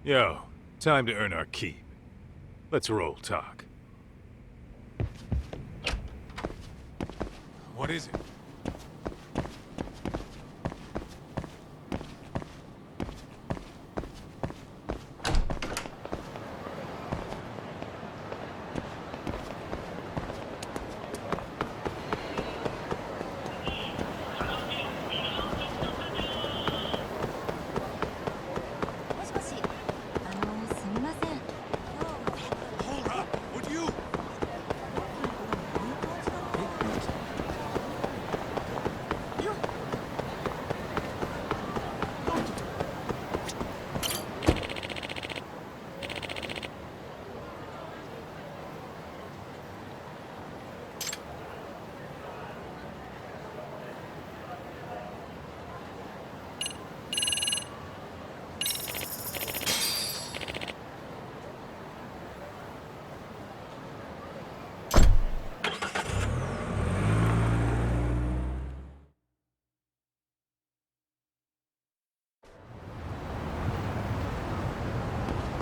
Yo, time to earn our keep. Let's roll talk. What is it? Hold up! Would you?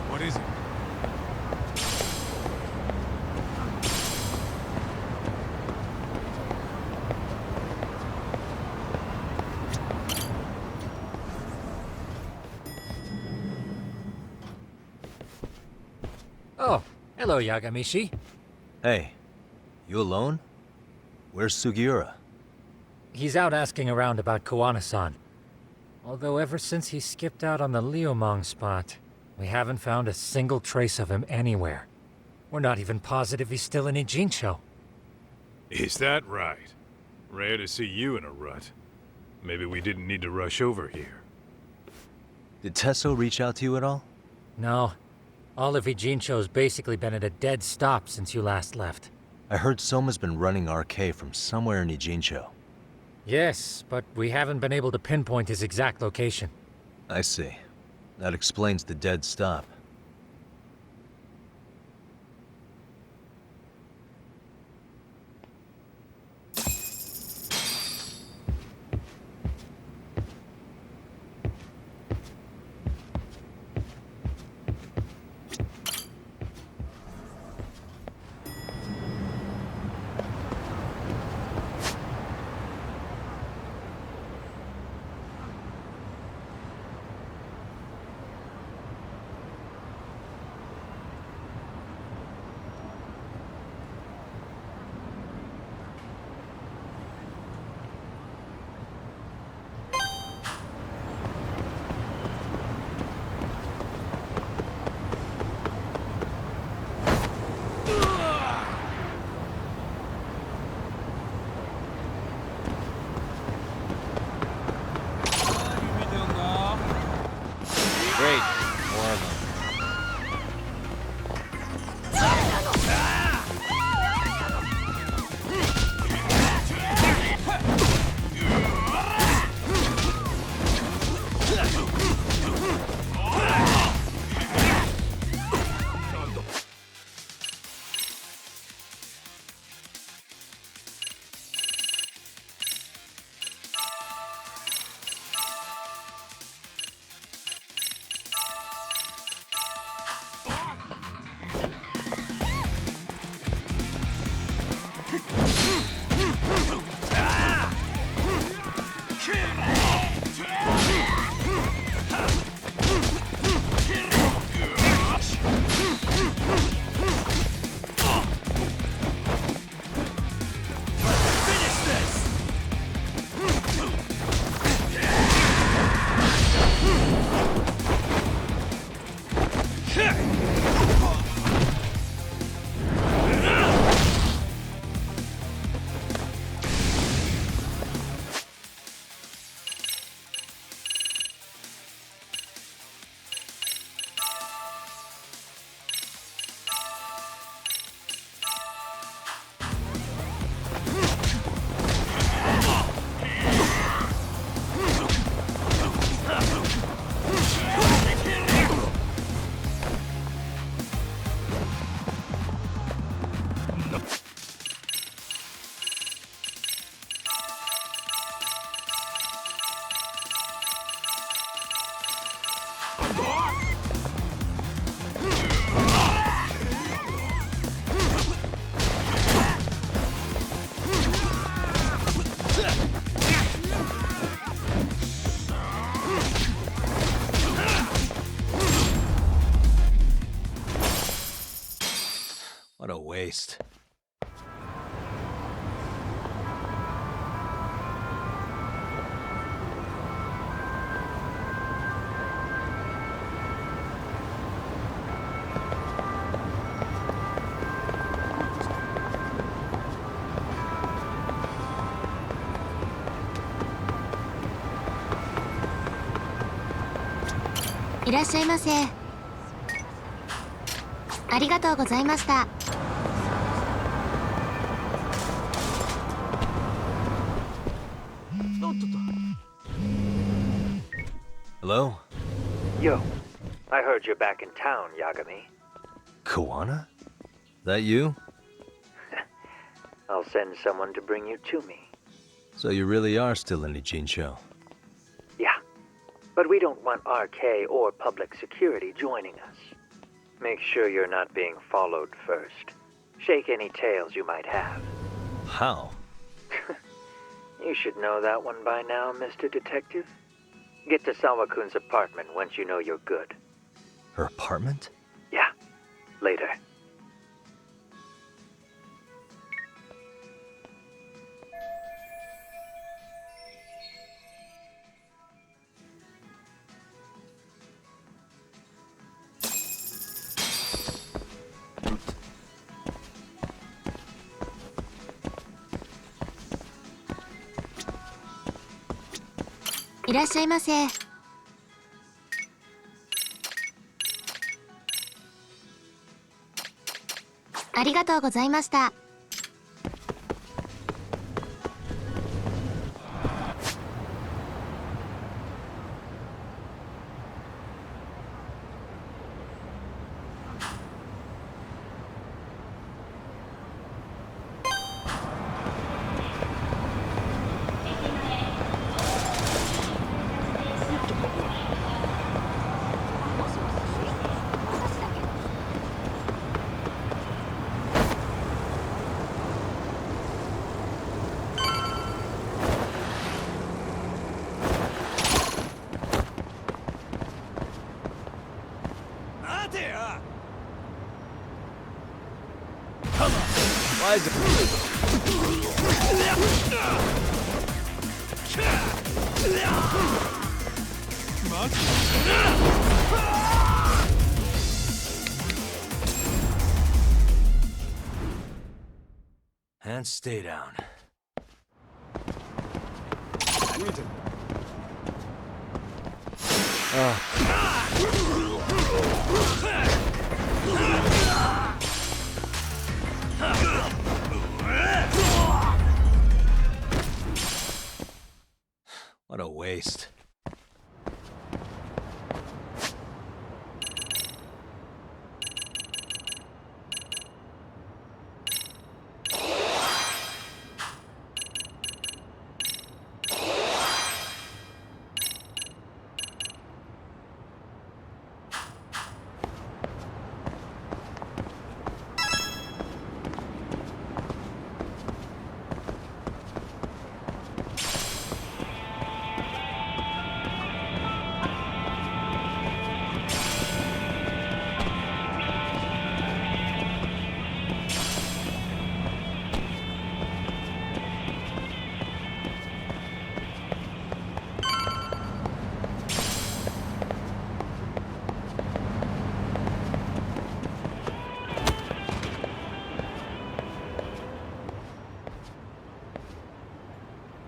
What is it? Oh, hello, Yagamishi. Hey, you alone? Where's Sugiura? He's out asking around about Koana-san. Although ever since he skipped out on the Liumang spot, we haven't found a single trace of him anywhere. We're not even positive he's still in Ijincho. Is that right? Rare to see you in a rut. Maybe we didn't need to rush over here. Did Tesso reach out to you at all? No. All of Ijincho's basically been at a dead stop since you last left. I heard Soma's been running RK from somewhere in Ijincho. Yes, but we haven't been able to pinpoint his exact location. I see. That explains the dead stop. What a waste.いらっしゃいませ。ありがとうございました。Hello? Yo, I heard you're back in town, Yagami. Koana? That you? I'll send someone to bring you to me. So you really are still in Ijincho. Yeah, but we don't want RK or public security joining us. Make sure you're not being followed first. Shake any tails you might have. How? You should know that one by now, Mr. Detective. Get to Sawa-kun's apartment once you know you're good. Her apartment? Yeah, later.いらっしゃいませ。ありがとうございました。Why is it? And stay down. What a waste.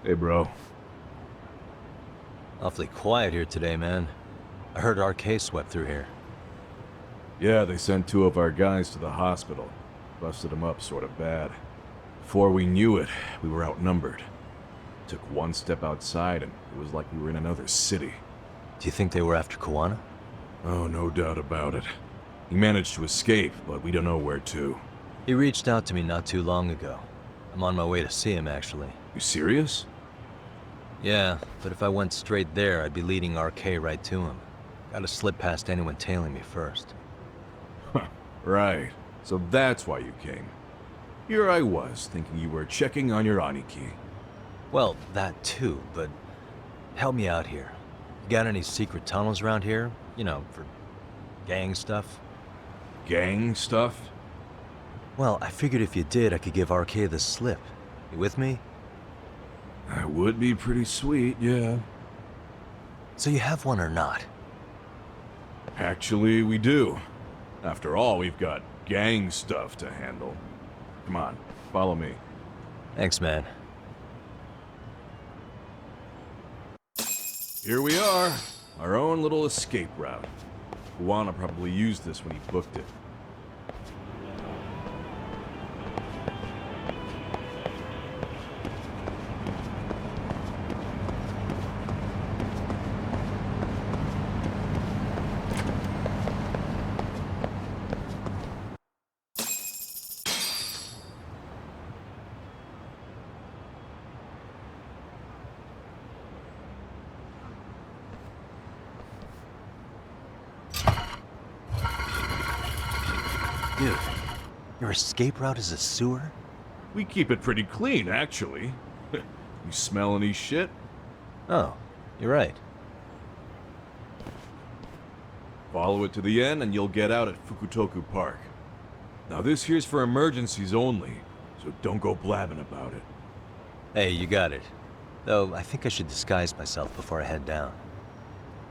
Hey, bro. Awfully quiet here today, man. I heard RK swept through here. Yeah, they sent 2 of our guys to the hospital. Busted them up sort of bad. Before we knew it, we were outnumbered. Took one step outside and it was like we were in another city. Do you think they were after Koana? Oh, no doubt about it. He managed to escape, but we don't know where to. He reached out to me not too long ago. I'm on my way to see him, actually. You serious? Yeah, but if I went straight there, I'd be leading RK right to him. Gotta slip past anyone tailing me first. Right. So that's why you came. Here I was, thinking you were checking on your Aniki. Well, that too, but help me out here. You got any secret tunnels around here? You know, for gang stuff? Gang stuff? Well, I figured if you did, I could give RK the slip. You with me? That would be pretty sweet, yeah. So you have one or not? Actually, we do. After all, we've got gang stuff to handle. Come on, follow me. Thanks, man. Here we are, our own little escape route. Juana probably used this when he booked it. Dude, your escape route is a sewer? We keep it pretty clean, actually. You smell any shit? Oh, you're right. Follow it to the end and you'll get out at Fukutoku Park. Now this here's for emergencies only, so don't go blabbing about it. Hey, you got it. Though, I think I should disguise myself before I head down.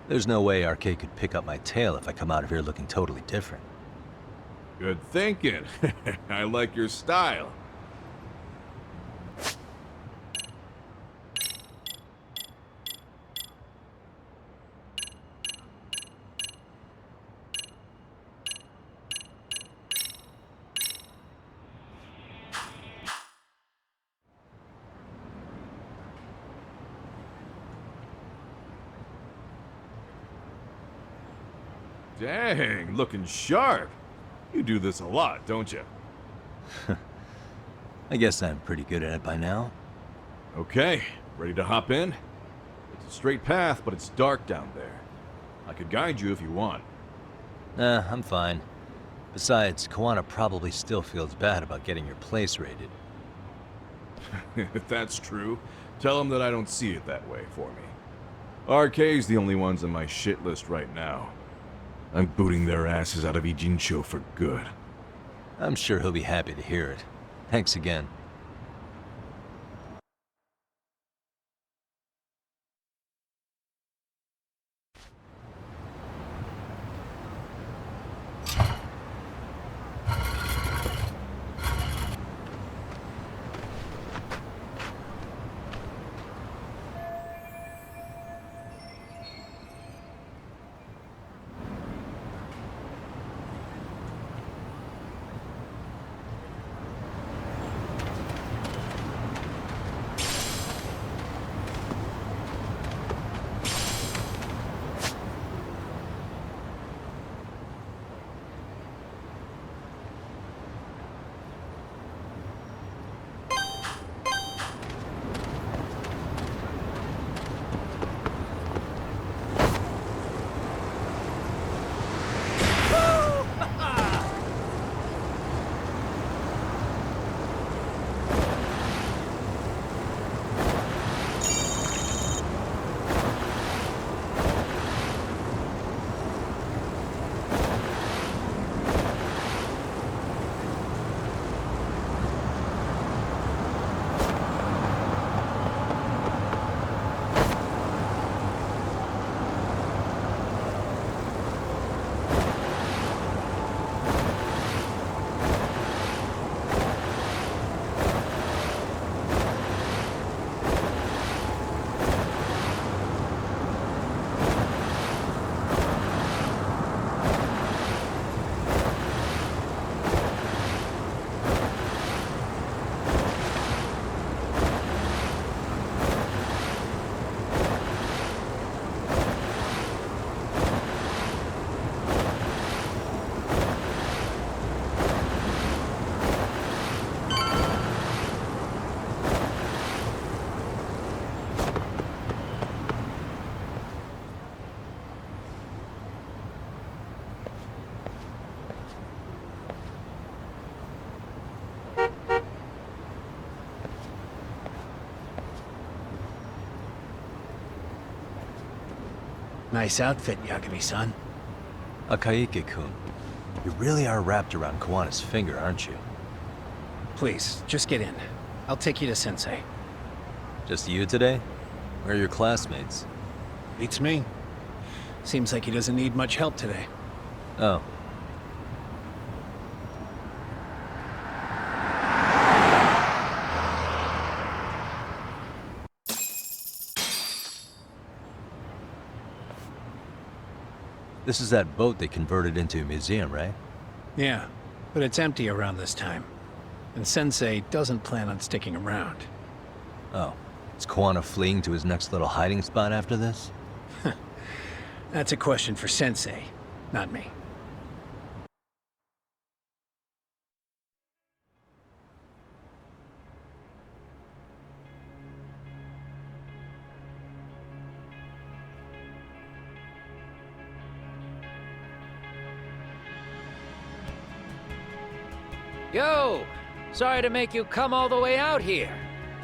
There's no way RK could pick up my tail if I come out of here looking totally different. Good thinking. I like your style. Dang, looking sharp. You do this a lot, don't you? I guess I'm pretty good at it by now. Okay, ready to hop in? It's a straight path, but it's dark down there. I could guide you if you want. Nah, I'm fine. Besides, Koana probably still feels bad about getting your place raided. If that's true, tell him that I don't see it that way for me. RK's the only ones on my shit list right now. I'm booting their asses out of Ijincho for good. I'm sure he'll be happy to hear it. Thanks again. Nice outfit, Yagami-san. Akaike-kun, you really are wrapped around Koana's finger, aren't you? Please, just get in. I'll take you to Sensei. Just you today? Where are your classmates? Beats me. Seems like he doesn't need much help today. Oh. This is that boat they converted into a museum, right? Yeah, but it's empty around this time. And Sensei doesn't plan on sticking around. Oh. Is Koana fleeing to his next little hiding spot after this? That's a question for Sensei, not me. Yo! Sorry to make you come all the way out here.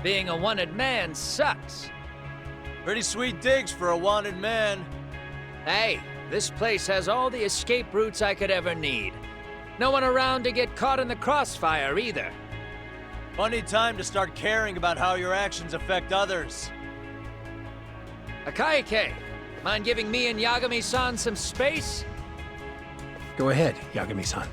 Being a wanted man sucks. Pretty sweet digs for a wanted man. Hey, this place has all the escape routes I could ever need. No one around to get caught in the crossfire either. Funny time to start caring about how your actions affect others. Akaike, mind giving me and Yagami-san some space? Go ahead, Yagami-san.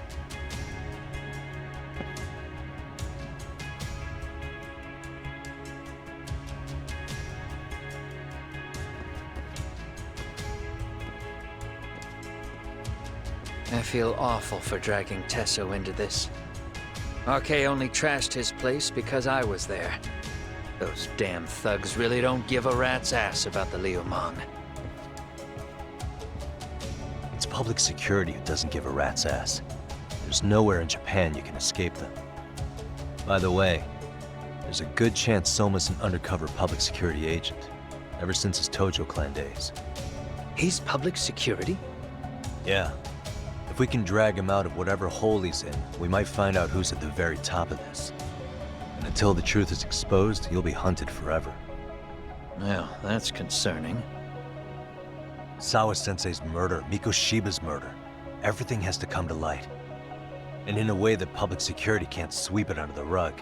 I feel awful for dragging Tesso into this. RK only trashed his place because I was there. Those damn thugs really don't give a rat's ass about the Liumang. It's public security who doesn't give a rat's ass. There's nowhere in Japan you can escape them. By the way, there's a good chance Soma's an undercover public security agent, ever since his Tojo clan days. He's public security? Yeah. If we can drag him out of whatever hole he's in, we might find out who's at the very top of this. And until the truth is exposed, he'll be hunted forever. Well, that's concerning. Sawa-sensei's murder, Mikoshiba's murder, everything has to come to light. And in a way that public security can't sweep it under the rug.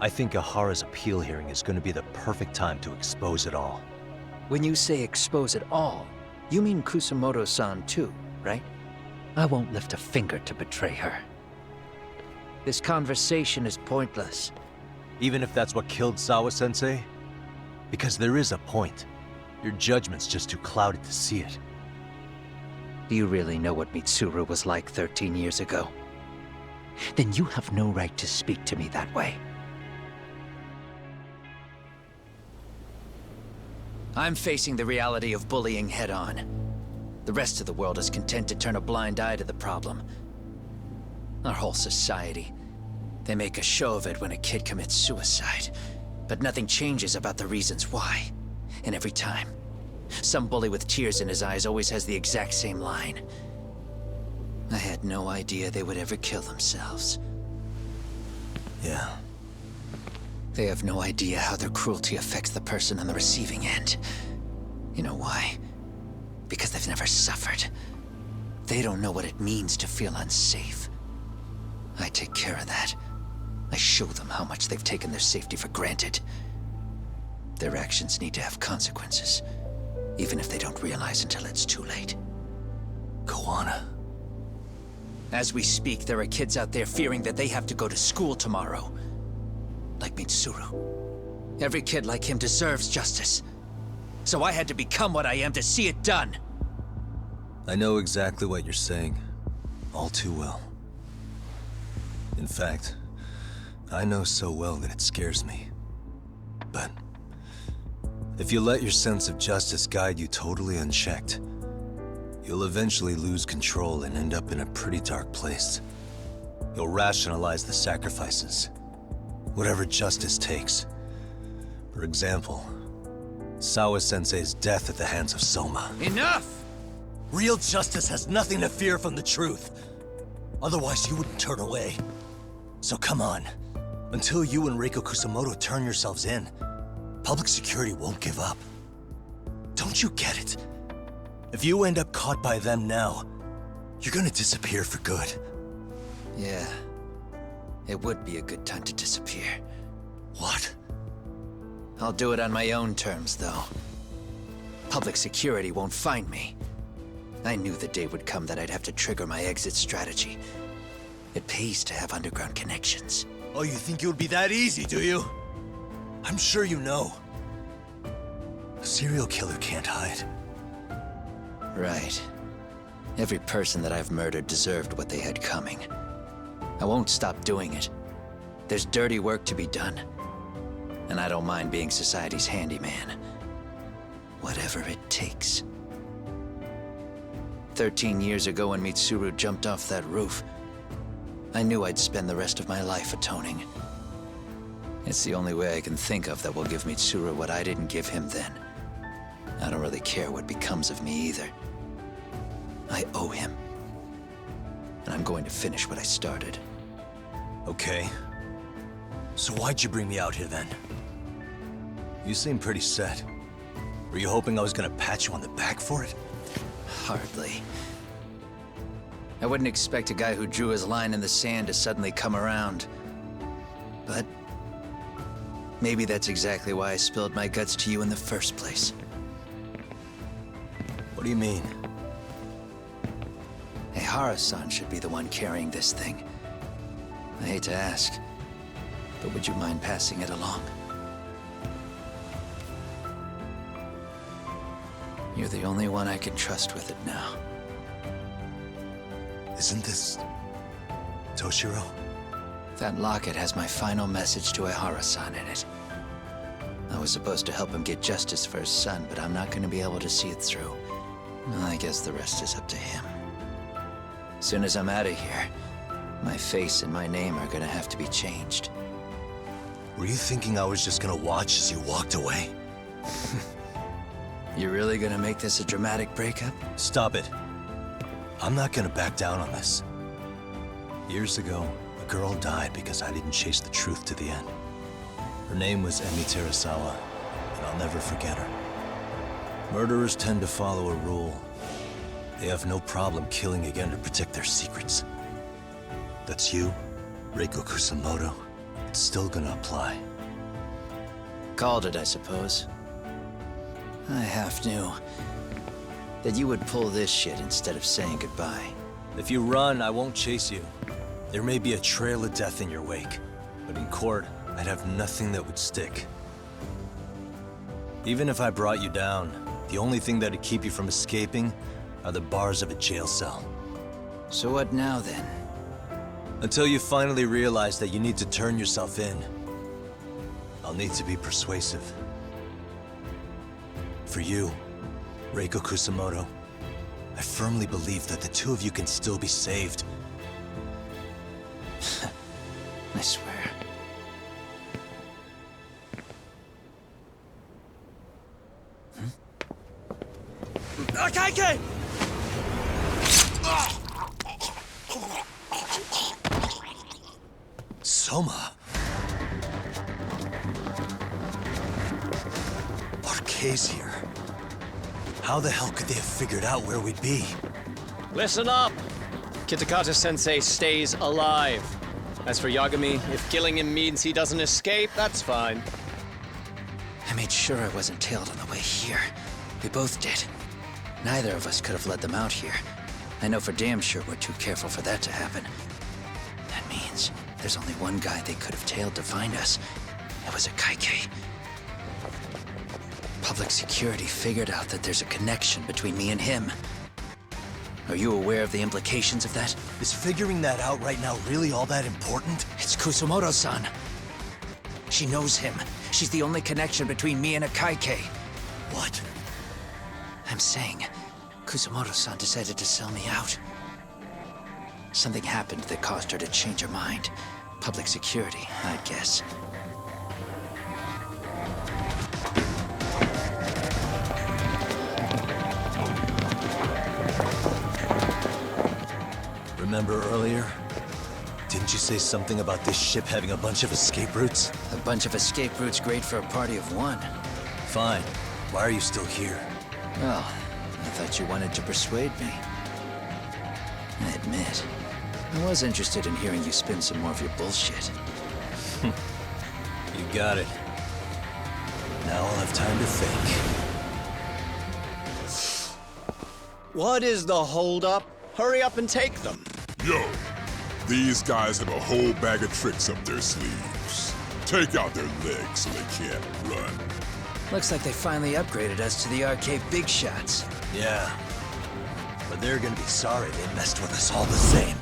I think Ahara's appeal hearing is going to be the perfect time to expose it all. When you say expose it all, you mean Kusamoto-san too, right? I won't lift a finger to betray her. This conversation is pointless. Even if that's what killed Sawa-sensei? Because there is a point. Your judgment's just too clouded to see it. Do you really know what Mitsuru was like 13 years ago? Then you have no right to speak to me that way. I'm facing the reality of bullying head-on. The rest of the world is content to turn a blind eye to the problem. Our whole society. They make a show of it when a kid commits suicide. But nothing changes about the reasons why. And every time, some bully with tears in his eyes always has the exact same line. I had no idea they would ever kill themselves. Yeah. They have no idea how their cruelty affects the person on the receiving end. You know why? Because they've never suffered. They don't know what it means to feel unsafe. I take care of that. I show them how much they've taken their safety for granted. Their actions need to have consequences, even if they don't realize until it's too late. Koana. As we speak, there are kids out there fearing that they have to go to school tomorrow. Like Mitsuru. Every kid like him deserves justice. So I had to become what I am to see it done. I know exactly what you're saying. All too well. In fact, I know so well that it scares me. But if you let your sense of justice guide you totally unchecked, you'll eventually lose control and end up in a pretty dark place. You'll rationalize the sacrifices, whatever justice takes. For example, Sawa-sensei's death at the hands of Soma. Enough! Real justice has nothing to fear from the truth. Otherwise, you wouldn't turn away. So come on. Until you and Reiko Kusamoto turn yourselves in, public security won't give up. Don't you get it? If you end up caught by them now, you're gonna disappear for good. Yeah. it would be a good time to disappear. What? I'll do it on my own terms, though. Public security won't find me. I knew the day would come that I'd have to trigger my exit strategy. It pays to have underground connections. Oh, you think it would be that easy, do you? I'm sure you know. A serial killer can't hide. Right. Every person that I've murdered deserved what they had coming. I won't stop doing it. There's dirty work to be done. And I don't mind being society's handyman. Whatever it takes. 13 years ago when Mitsuru jumped off that roof, I knew I'd spend the rest of my life atoning. It's the only way I can think of that will give Mitsuru what I didn't give him then. I don't really care what becomes of me either. I owe him. And I'm going to finish what I started. Okay. So why'd you bring me out here then? You seem pretty set. Were you hoping I was gonna pat you on the back for it? Hardly. I wouldn't expect a guy who drew his line in the sand to suddenly come around. But maybe that's exactly why I spilled my guts to you in the first place. What do you mean? Ehara-san should be the one carrying this thing. I hate to ask, but would you mind passing it along? You're the only one I can trust with it now. Isn't this... Toshiro? That locket has my final message to Ehara-san in it. I was supposed to help him get justice for his son, but I'm not going to be able to see it through. I guess the rest is up to him. Soon as I'm out of here, my face and my name are gonna have to be changed. Were you thinking I was just gonna watch as you walked away? You really gonna make this a dramatic breakup? Stop it. I'm not gonna back down on this. Years ago, a girl died because I didn't chase the truth to the end. Her name was Emi Terasawa, and I'll never forget her. Murderers tend to follow a rule. They have no problem killing again to protect their secrets. That's you, Reiko Kusamoto. It's still gonna apply. Called it, I suppose. I half knew that you would pull this shit instead of saying goodbye. If you run, I won't chase you. There may be a trail of death in your wake, but in court, I'd have nothing that would stick. Even if I brought you down, the only thing that'd keep you from escaping are the bars of a jail cell. So what now, then? Until you finally realize that you need to turn yourself in, I'll need to be persuasive. For you, Reiko Kusamoto, I firmly believe that the two of you can still be saved. I swear. Akaike! Soma. Parquet's here. How the hell could they have figured out where we'd be? Listen up! Kitakata-sensei stays alive. As for Yagami, if killing him means he doesn't escape, that's fine. I made sure I wasn't tailed on the way here. We both did. Neither of us could have led them out here. I know for damn sure we're too careful for that to happen. That means there's only one guy they could have tailed to find us. It was a Kaike. Public security figured out that there's a connection between me and him. Are you aware of the implications of that? Is figuring that out right now really all that important? It's Kusamoto-san. She knows him. She's the only connection between me and a Kaike. What? I'm saying, Kusamoto-san decided to sell me out. Something happened that caused her to change her mind. Public security, I'd guess. Remember earlier? Didn't you say something about this ship having a bunch of escape routes? A bunch of escape routes great for a party of one. Fine. Why are you still here? Well, I thought you wanted to persuade me. I admit, I was interested in hearing you spin some more of your bullshit. You got it. Now I'll have time to think. What is the holdup? Hurry up and take them. Yo, these guys have a whole bag of tricks up their sleeves. Take out their legs so they can't run. Looks like they finally upgraded us to the arcade big shots. Yeah. But they're gonna be sorry they messed with us all the same.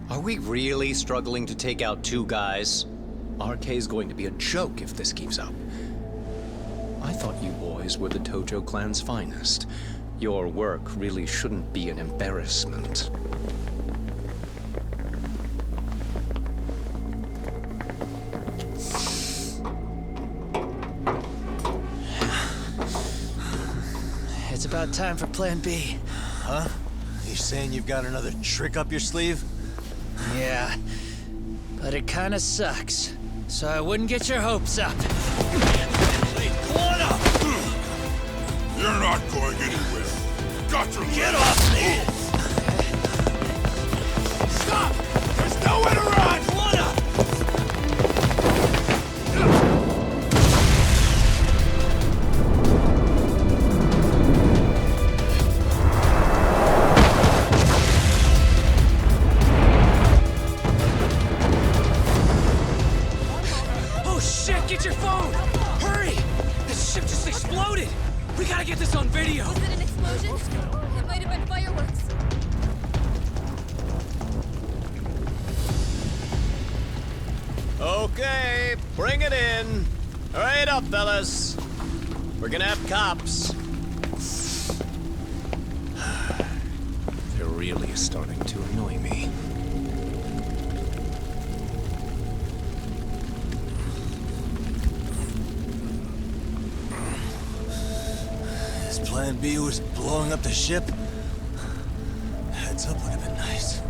Are we really struggling to take out two guys? RK's going to be a joke if this keeps up. I thought you boys were the Tojo clan's finest. Your work really shouldn't be an embarrassment. It's about time for Plan B. Huh? You saying you've got another trick up your sleeve? Yeah, but it kinda sucks. So I wouldn't get your hopes up. Come on up! anywhere. Got your Get leg. off me! Stop! There's nowhere to run! One up! Oh shit, get your phone! Hurry! This ship just exploded! We gotta get this on video! Was it an explosion? It might have been fireworks. Okay, bring it in. Hurry it up, fellas. We're gonna have cops. They're really starting to annoy me. His plan B was blowing up the ship. Heads up would have been nice.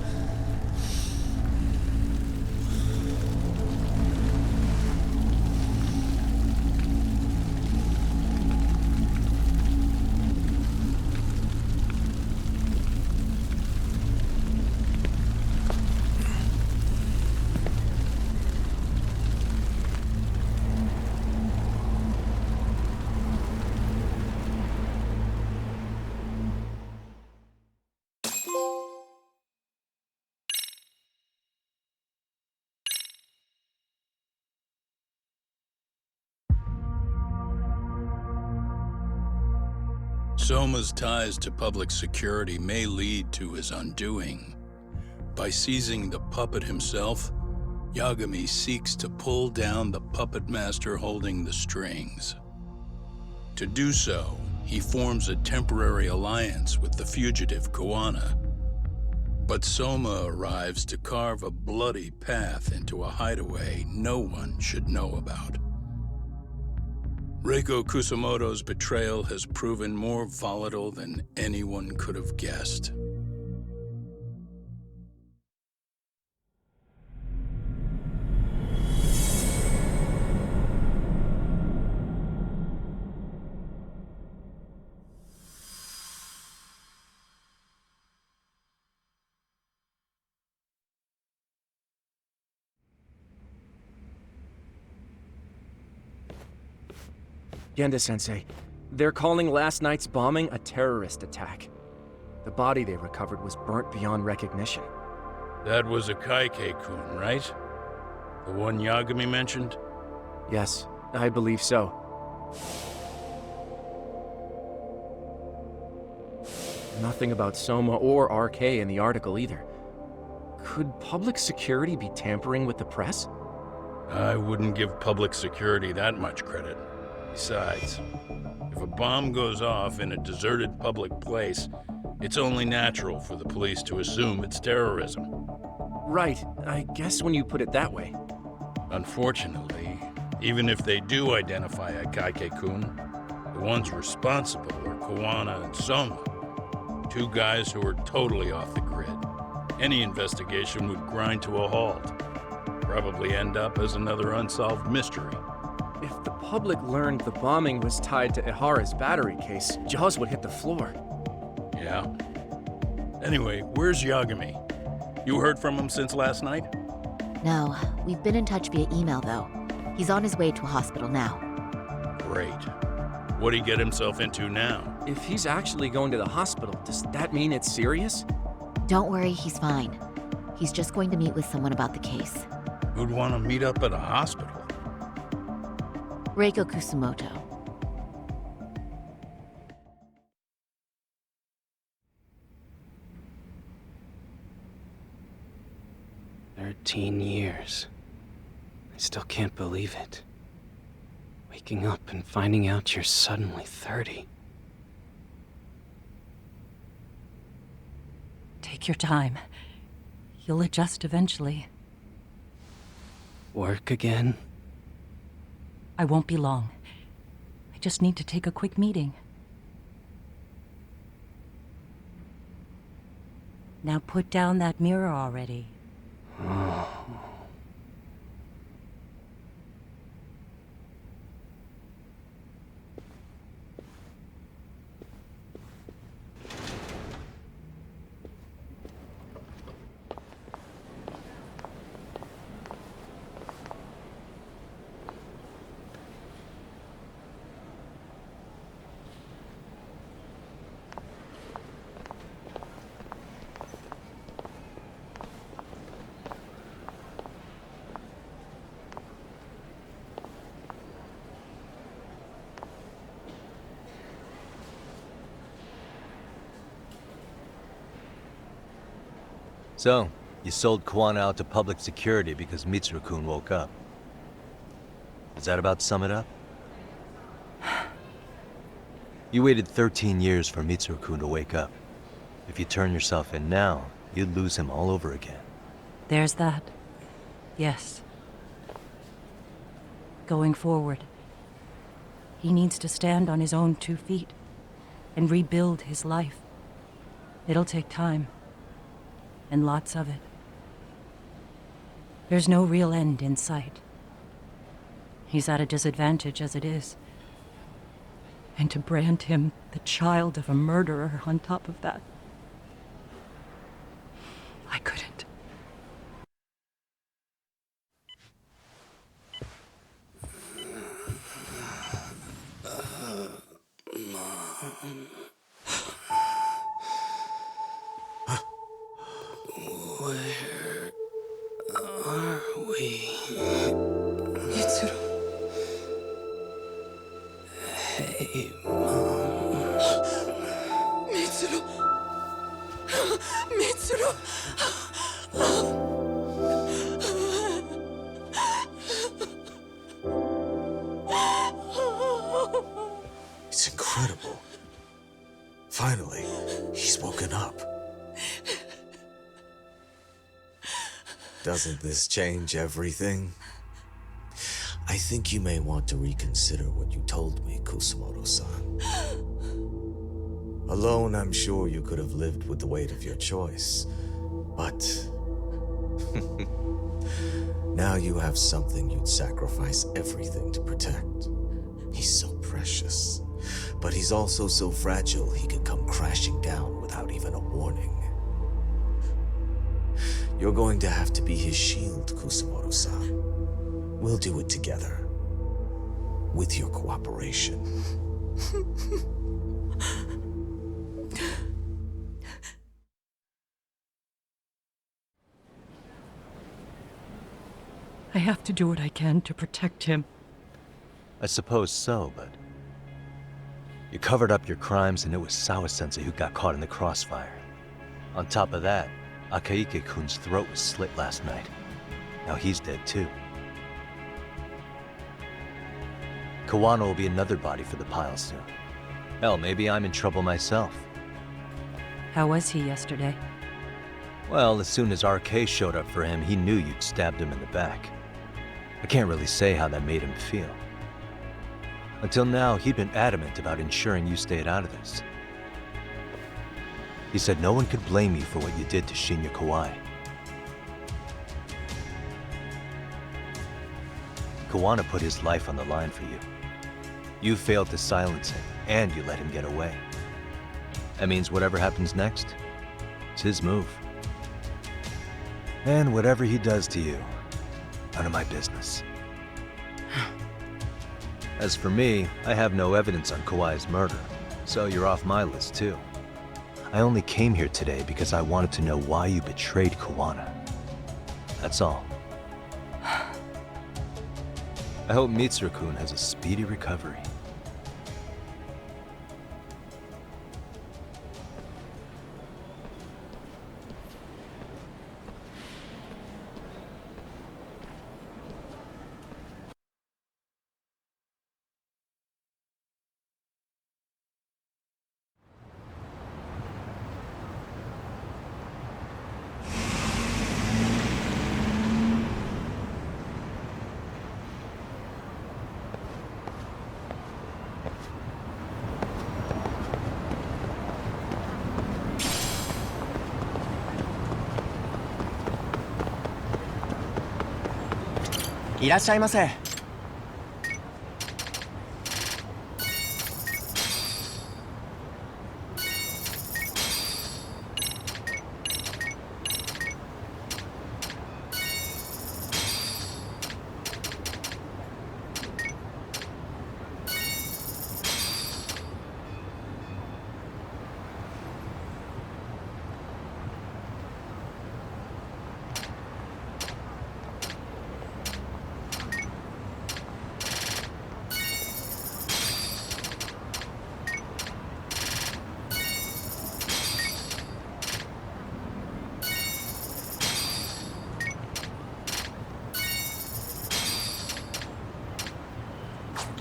Soma's ties to public security may lead to his undoing. By seizing the puppet himself, Yagami seeks to pull down the puppet master holding the strings. To do so, he forms a temporary alliance with the fugitive Koana. But Soma arrives to carve a bloody path into a hideaway no one should know about. Reiko Kusamoto's betrayal has proven more volatile than anyone could have guessed. Genda-sensei, they're calling last night's bombing a terrorist attack. The body they recovered was burnt beyond recognition. That was a Kaike-kun, right? The one Yagami mentioned? Yes, I believe so. Nothing about Soma or RK in the article either. Could public security be tampering with the press? I wouldn't give public security that much credit. Besides, if a bomb goes off in a deserted public place, it's only natural for the police to assume it's terrorism. Right, I guess when you put it that way. Unfortunately, even if they do identify a Kaike-kun, the ones responsible are Koana and Soma, two guys who are totally off the grid. Any investigation would grind to a halt, probably end up as another unsolved mystery. If the public learned the bombing was tied to Ihara's battery case, jaws would hit the floor. Yeah. Anyway, where's Yagami? You heard from him since last night? No, we've been in touch via email though. He's on his way to a hospital now. Great. What'd he get himself into now? If he's actually going to the hospital, does that mean it's serious? Don't worry, he's fine. He's just going to meet with someone about the case. Who'd want to meet up at a hospital? Reiko Kusumoto. "13 years. I still can't believe it. Waking up and finding out you're suddenly 30. Take your time. You'll adjust eventually. Work again? I won't be long. I just need to take a quick meeting. Now put down that mirror already. Oh. So, you sold Kuwana out to public security because Mitsuru-kun woke up. Does that about sum it up? You waited 13 years for Mitsuru-kun to wake up. If you turn yourself in now, you'd lose him all over again. There's that. Yes. Going forward, he needs to stand on his own 2 feet and rebuild his life. It'll take time, and lots of it. There's no real end in sight. He's at a disadvantage as it is. And to brand him the child of a murderer on top of that, I couldn't. Where are we? Mitsuru. Hey, Mom. Mitsuru. Mitsuru. It's incredible. Finally, he's woken up. Doesn't this change everything? I think you may want to reconsider what you told me, Kusumoto-san. Alone, I'm sure you could have lived with the weight of your choice, but now you have something you'd sacrifice everything to protect. He's so precious, but he's also so fragile he could come crashing down without even a warning. You're going to have to be his shield, Kusumoto-san. We'll do it together. With your cooperation. I have to do what I can to protect him. I suppose so, but... You covered up your crimes and it was Sawa-sensei who got caught in the crossfire. On top of that, Akaike-kun's throat was slit last night. Now he's dead too. Kuwana will be another body for the pile soon. Hell, maybe I'm in trouble myself. How was he yesterday? Well, as soon as RK showed up for him, he knew you'd stabbed him in the back. I can't really say how that made him feel. Until now, he'd been adamant about ensuring you stayed out of this. He said no one could blame you for what you did to Shinya Kawai. Kuwana put his life on the line for you. You failed to silence him, and you let him get away. That means whatever happens next, it's his move. And whatever he does to you, none of my business. As for me, I have no evidence on Kawai's murder, so you're off my list too. I only came here today because I wanted to know why you betrayed Kuwana. That's all. I hope Mitsuru-kun has a speedy recovery.いらっしゃいませ。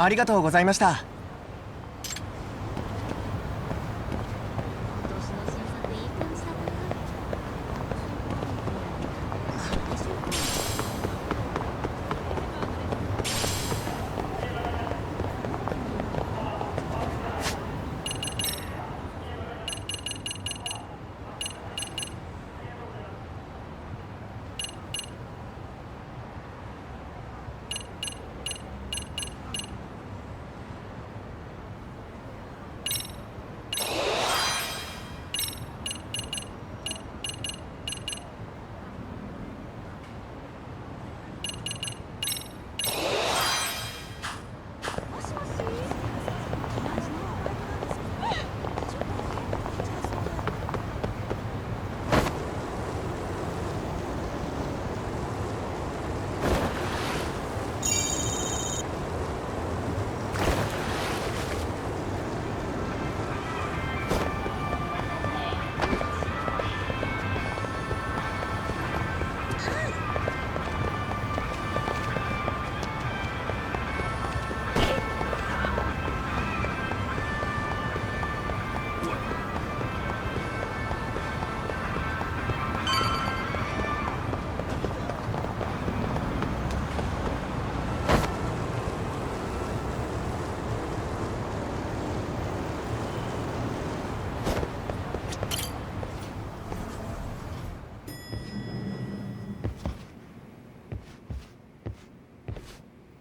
ありがとうございました。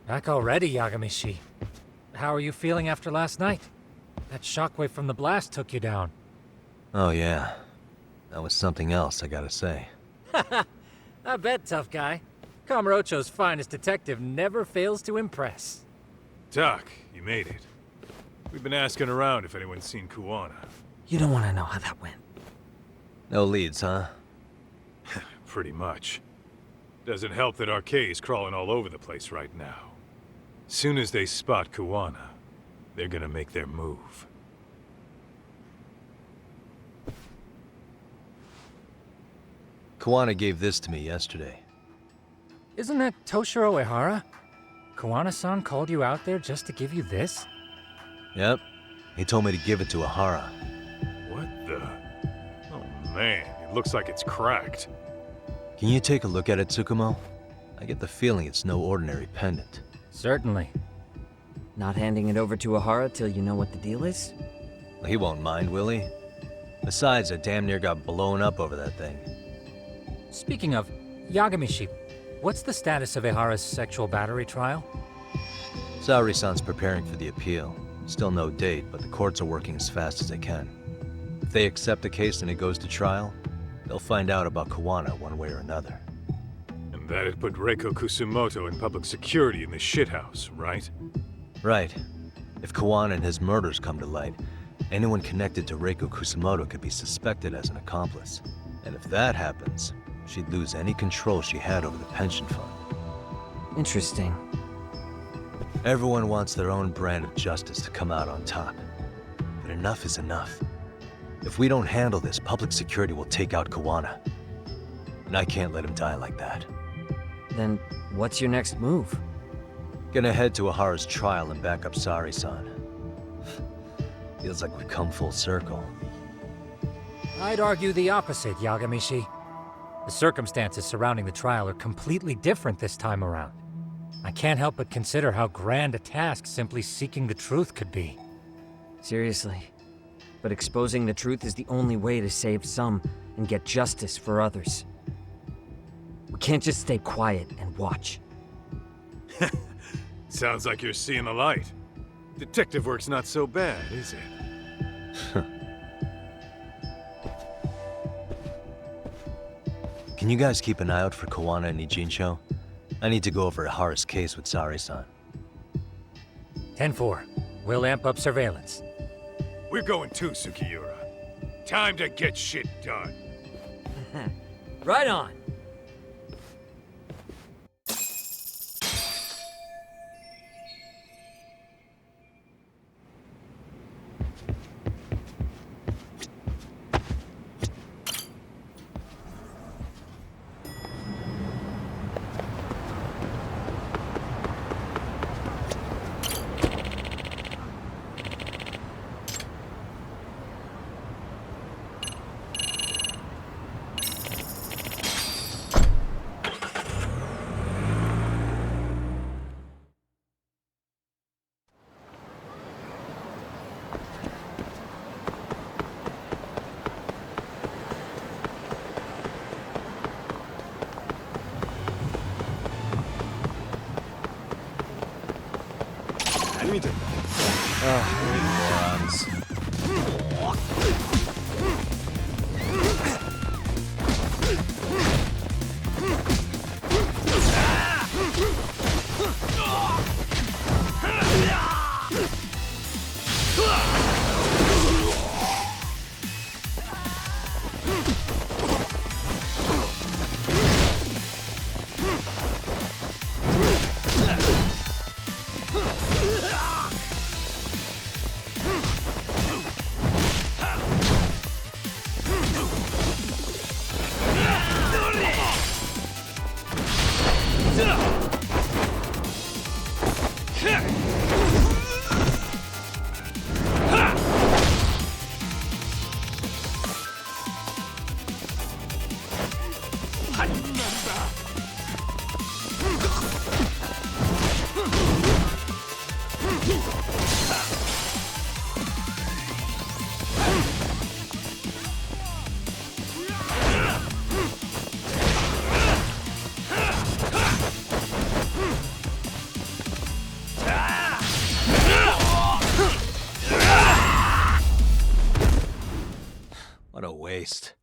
Back already, Yagamishi. How are you feeling after last night? That shockwave from the blast took you down. Oh yeah. That was something else, I gotta say. I bet, tough guy. Kamurocho's finest detective never fails to impress. Doc, you made it. We've been asking around if anyone's seen Kuwana. You don't want to know how that went. No leads, huh? Pretty much. Doesn't help that RK is crawling all over the place right now. Soon as they spot Kuwana, they're gonna make their move. Kuwana gave this to me yesterday. Isn't that Toshiro Ehara? Kuwana-san called you out there just to give you this? Yep. He told me to give it to Ehara. What the? Oh man, it looks like it's cracked. Can you take a look at it, Tsukumo? I get the feeling it's no ordinary pendant. Certainly. Not handing it over to Ehara till you know what the deal is? He won't mind, will he? Besides, I damn near got blown up over that thing. Speaking of, Yagamishi, what's the status of Ehara's sexual battery trial? Saori-san's preparing for the appeal. Still no date, but the courts are working as fast as they can. If they accept the case and it goes to trial, they'll find out about Kuwana one way or another. And that'd put Reiko Kusumoto in public security in the shithouse, right? Right. If Kuwana and his murders come to light, anyone connected to Reiko Kusumoto could be suspected as an accomplice. And if that happens, she'd lose any control she had over the pension fund. Interesting. Everyone wants their own brand of justice to come out on top. But enough is enough. If we don't handle this, public security will take out Kuwana. And I can't let him die like that. Then what's your next move? Gonna head to Ehara's trial and back up Saori-san. Feels like we've come full circle. I'd argue the opposite, Yagamishi. The circumstances surrounding the trial are completely different this time around. I can't help but consider how grand a task simply seeking the truth could be. Seriously. But exposing the truth is the only way to save some and get justice for others. We can't just stay quiet and watch. Sounds like you're seeing the light. Detective work's not so bad, is it? Can you guys keep an eye out for Kuwana and Ijincho? I need to go over Ehara's case with Saori-san. 10-4. We'll amp up surveillance. We're going too, Sukiura. Time to get shit done. Right on. Morons. What a waste.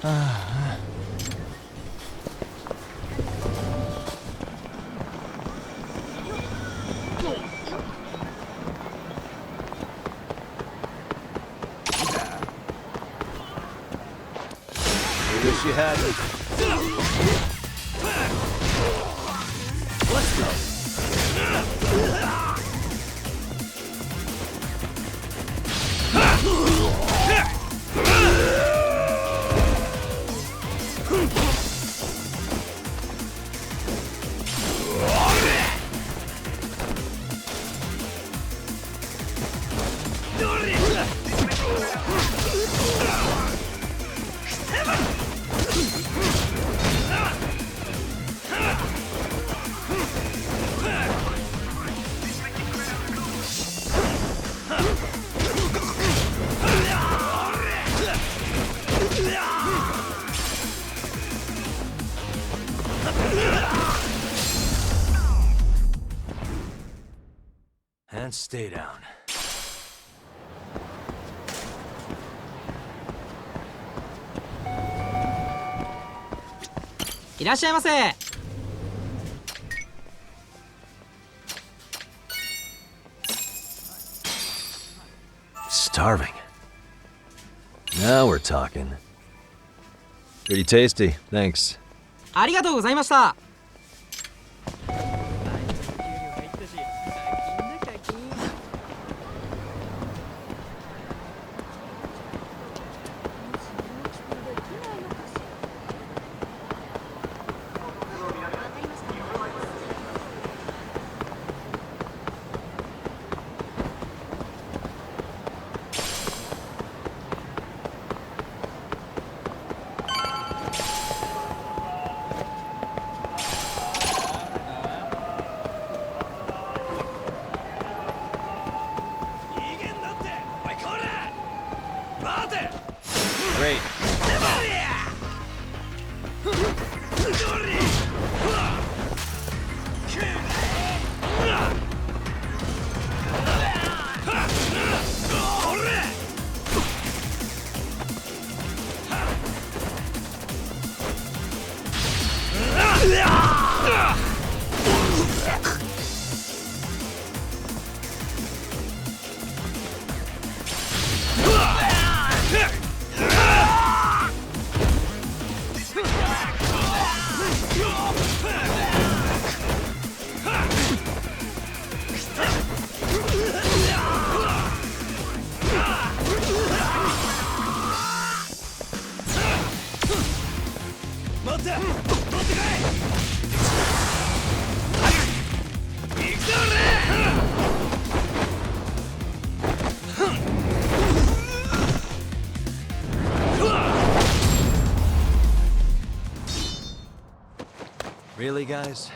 I wish you hadn't. Let's go. And stay down. Starving. Now we're talking. Pretty tasty, thanks. ありがとうございました。Great. Really, guys?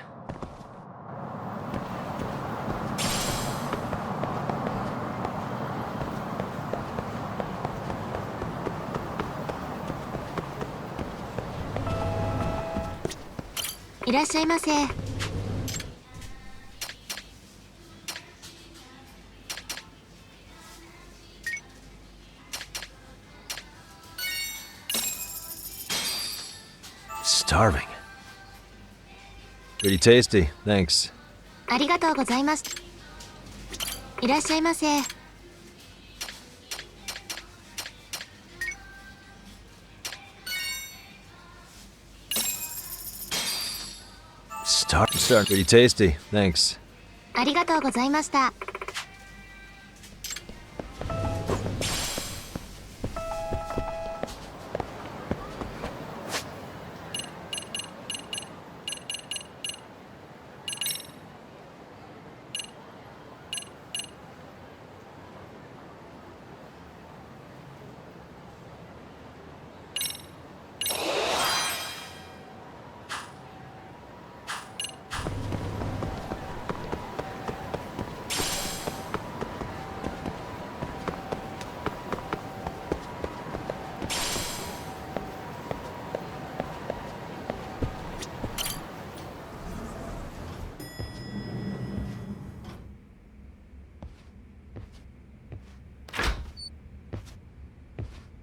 いらっしゃいませ。Starving. Pretty tasty, thanks. ありがとうございます。いらっしゃいませ。Pretty tasty, thanks. ありがとうございました。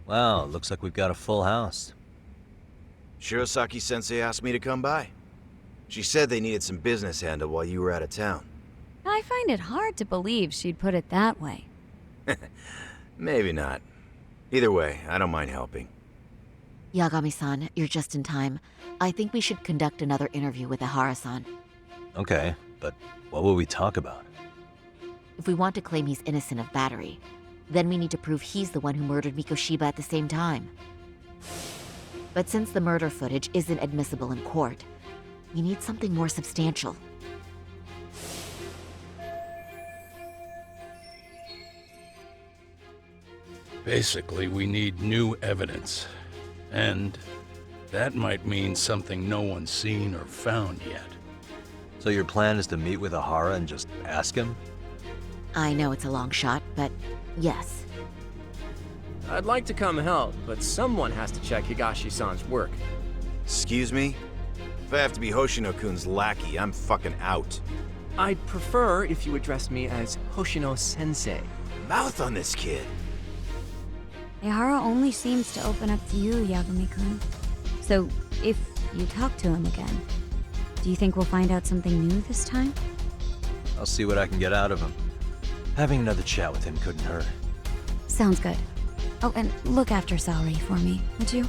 Wow, looks like we've got a full house. Shirosaki-sensei asked me to come by. She said they needed some business handled while you were out of town. I find it hard to believe she'd put it that way. Maybe not. Either way, I don't mind helping. Yagami-san, you're just in time. I think we should conduct another interview with Ihara-san. Okay, but what will we talk about? If we want to claim he's innocent of battery, then we need to prove he's the one who murdered Mikoshiba at the same time. But since the murder footage isn't admissible in court, we need something more substantial. Basically, we need new evidence. And that might mean something no one's seen or found yet. So your plan is to meet with Ihara and just ask him? I know it's a long shot, but yes. I'd like to come help, but someone has to check Higashi-san's work. Excuse me? If I have to be Hoshino-kun's lackey, I'm fucking out. I'd prefer if you addressed me as Hoshino-sensei. Mouth on this kid. Ihara only seems to open up to you, Yagami-kun. So, if you talk to him again, do you think we'll find out something new this time? I'll see what I can get out of him. Having another chat with him couldn't hurt. Sounds good. Oh, and look after Saori for me, would you?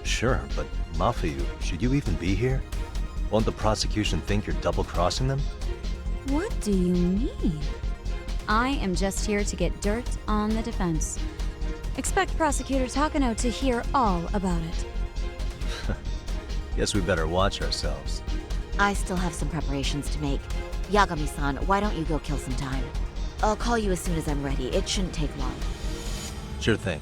Sure, but Mafuyu, should you even be here? Won't the prosecution think you're double-crossing them? What do you mean? I am just here to get dirt on the defense. Expect Prosecutor Takano to hear all about it. Guess we better watch ourselves. I still have some preparations to make. Yagami-san, why don't you go kill some time? I'll call you as soon as I'm ready. It shouldn't take long. Sure thing.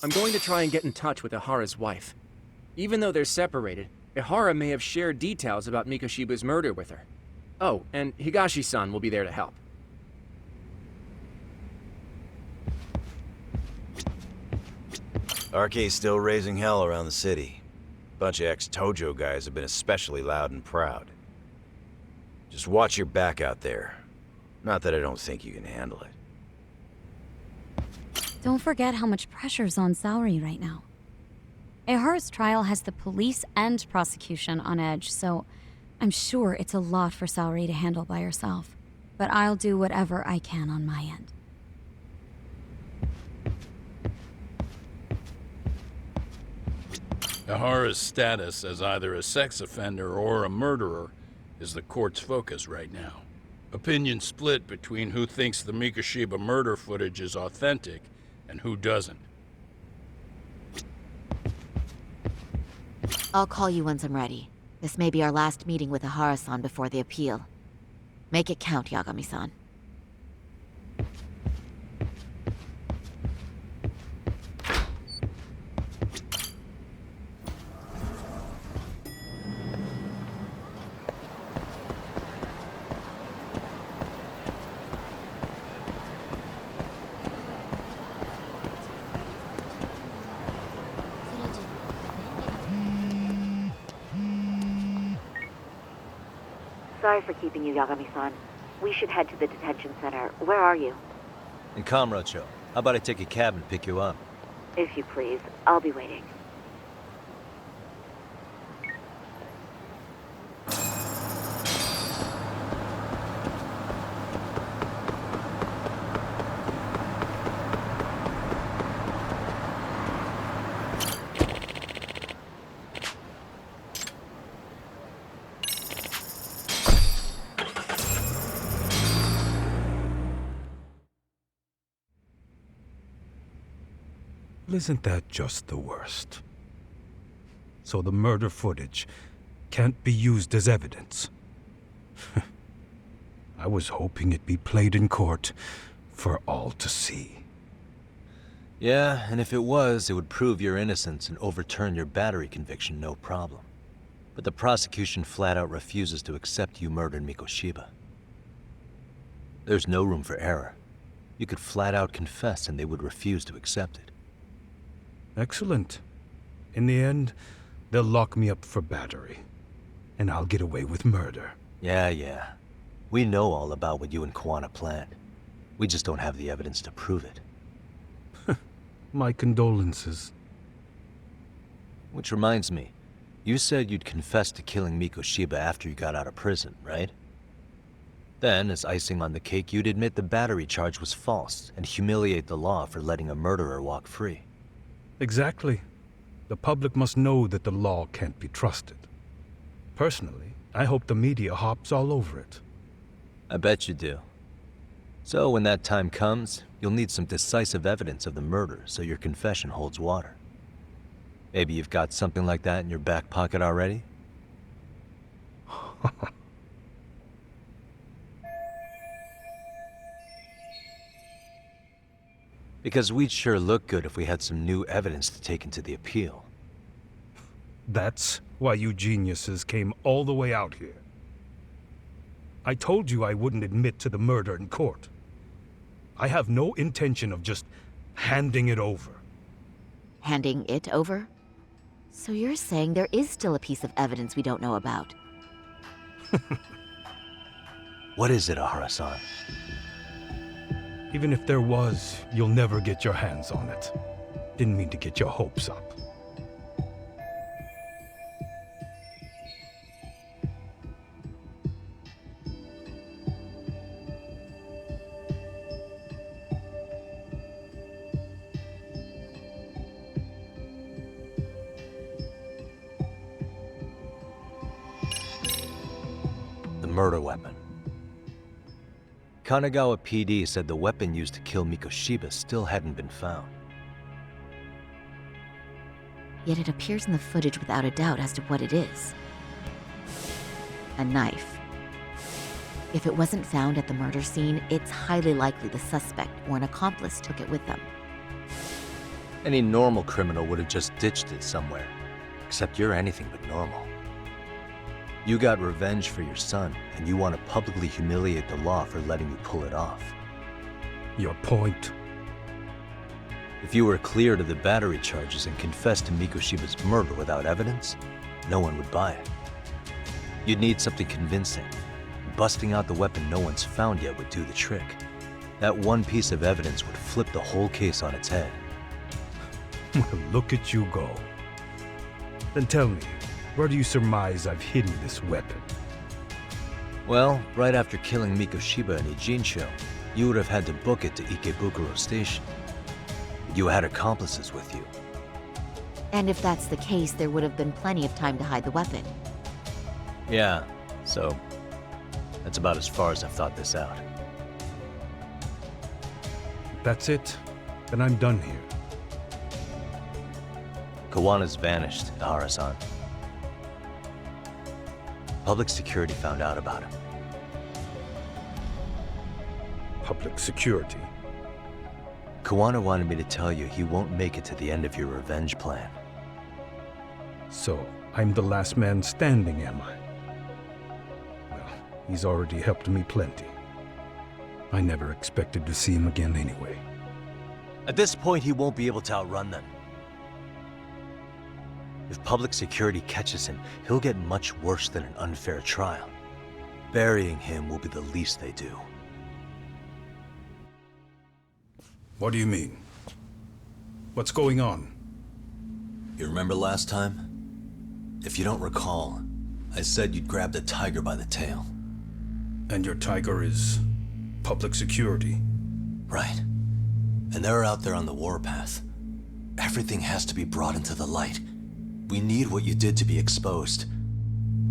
I'm going to try and get in touch with Ihara's wife. Even though they're separated, Ihara may have shared details about Mikoshiba's murder with her. Oh, and Higashi-san will be there to help. RK's still raising hell around the city. Bunch of ex-Tojo guys have been especially loud and proud. Just watch your back out there. Not that I don't think you can handle it. Don't forget how much pressure's on Saori right now. Ihara's trial has the police and prosecution on edge, so I'm sure it's a lot for Saori to handle by herself. But I'll do whatever I can on my end. Ihara's status as either a sex offender or a murderer is the court's focus right now. Opinions split between who thinks the Mikoshiba murder footage is authentic and who doesn't. I'll call you once I'm ready. This may be our last meeting with Ihara-san before the appeal. Make it count, Yagami-san. Sorry for keeping you, Yagami-san. We should head to the detention center. Where are you? In Kamurocho. How about I take a cab and pick you up? If you please. I'll be waiting. Isn't that just the worst? So the murder footage can't be used as evidence. I was hoping it'd be played in court for all to see. Yeah, and if it was, it would prove your innocence and overturn your battery conviction, no problem. But the prosecution flat out refuses to accept you murdered Mikoshiba. There's no room for error. You could flat out confess and they would refuse to accept it. Excellent. In the end, they'll lock me up for battery, and I'll get away with murder. Yeah. We know all about what you and Kwana planned. We just don't have the evidence to prove it. My condolences. Which reminds me, you said you'd confess to killing Mikoshiba after you got out of prison, right? Then, as icing on the cake, you'd admit the battery charge was false and humiliate the law for letting a murderer walk free. Exactly. The public must know that the law can't be trusted. Personally, I hope the media hops all over it. I bet you do. So when that time comes, you'll need some decisive evidence of the murder so your confession holds water. Maybe you've got something like that in your back pocket already? Because we'd sure look good if we had some new evidence to take into the appeal. That's why you geniuses came all the way out here. I told you I wouldn't admit to the murder in court. I have no intention of just handing it over. Handing it over? So you're saying there is still a piece of evidence we don't know about? What is it, Ahara-san? Even if there was, you'll never get your hands on it. Didn't mean to get your hopes up. The murder weapon. Kanagawa PD said the weapon used to kill Mikoshiba still hadn't been found. Yet it appears in the footage without a doubt as to what it is. A knife. If it wasn't found at the murder scene, it's highly likely the suspect or an accomplice took it with them. Any normal criminal would have just ditched it somewhere. Except you're anything but normal. You got revenge for your son, and you want to publicly humiliate the law for letting you pull it off. Your point? If you were cleared of the battery charges and confessed to Mikoshiba's murder without evidence, no one would buy it. You'd need something convincing. Busting out the weapon no one's found yet would do the trick. That one piece of evidence would flip the whole case on its head. Well, look at you go. Then tell me, where do you surmise I've hidden this weapon? Well, right after killing Mikoshiba in Ijincho, you would have had to book it to Ikebukuro Station. You had accomplices with you. And if that's the case, there would have been plenty of time to hide the weapon. Yeah, so that's about as far as I've thought this out. That's it? Then I'm done here. Kawana's vanished, Ahara-san. Public security found out about him. Public security? Kawana wanted me to tell you he won't make it to the end of your revenge plan. So, I'm the last man standing, am I? Well, he's already helped me plenty. I never expected to see him again anyway. At this point, he won't be able to outrun them. If public security catches him, he'll get much worse than an unfair trial. Burying him will be the least they do. What do you mean? What's going on? You remember last time? If you don't recall, I said you'd grab the tiger by the tail. And your tiger is public security? Right. And they're out there on the warpath. Everything has to be brought into the light. We need what you did to be exposed.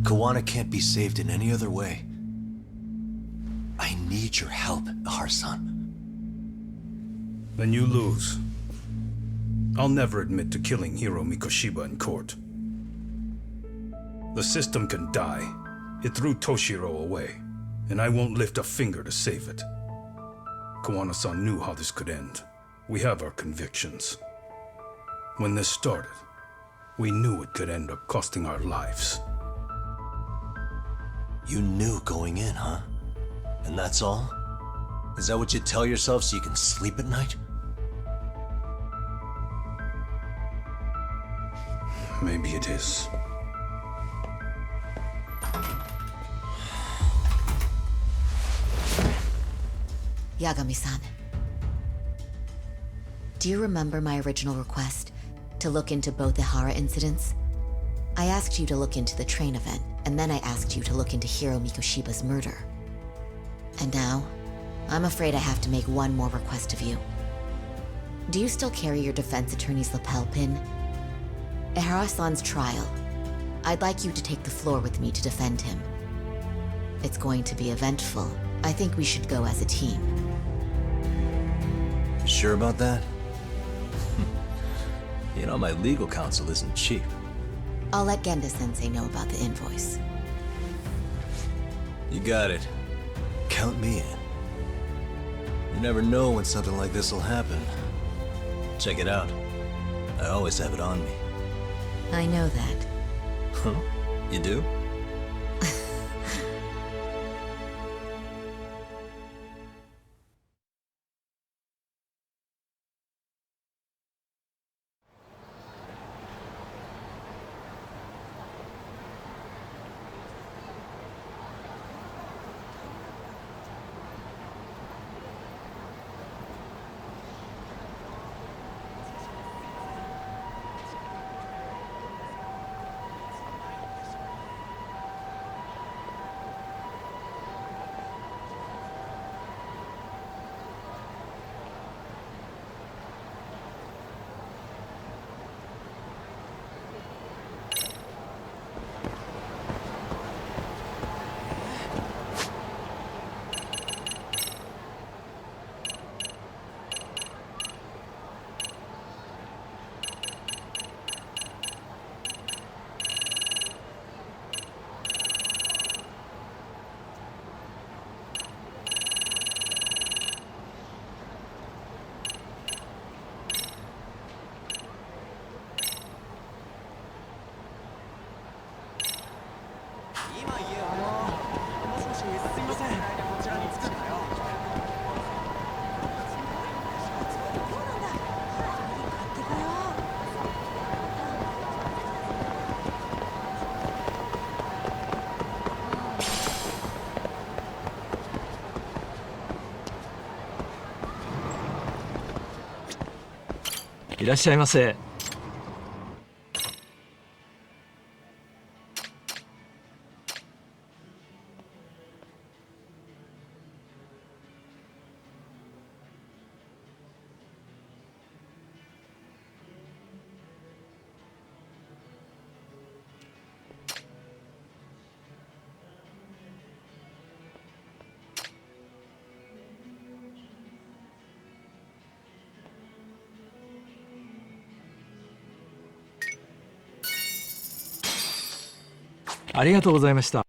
Kawana can't be saved in any other way. I need your help, Ahara-san. Then you lose. I'll never admit to killing Hiro Mikoshiba in court. The system can die. It threw Toshiro away, and I won't lift a finger to save it. Kawana-san knew how this could end. We have our convictions. When this started, we knew it could end up costing our lives. You knew going in, huh? And that's all? Is that what you tell yourself so you can sleep at night? Maybe it is. Yagami-san. Do you remember my original request to look into both the Hara incidents? I asked you to look into the train event, and then I asked you to look into Hiro Mikoshiba's murder. And now, I'm afraid I have to make one more request of you. Do you still carry your defense attorney's lapel pin? Ahara-san's trial. I'd like you to take the floor with me to defend him. It's going to be eventful. I think we should go as a team. You sure about that? You know, my legal counsel isn't cheap. I'll let Genda-sensei know about the invoice. You got it. Count me in. You never know when something like this will happen. Check it out. I always have it on me. I know that. Huh? You do?いらっしゃいませ。ありがとうございました。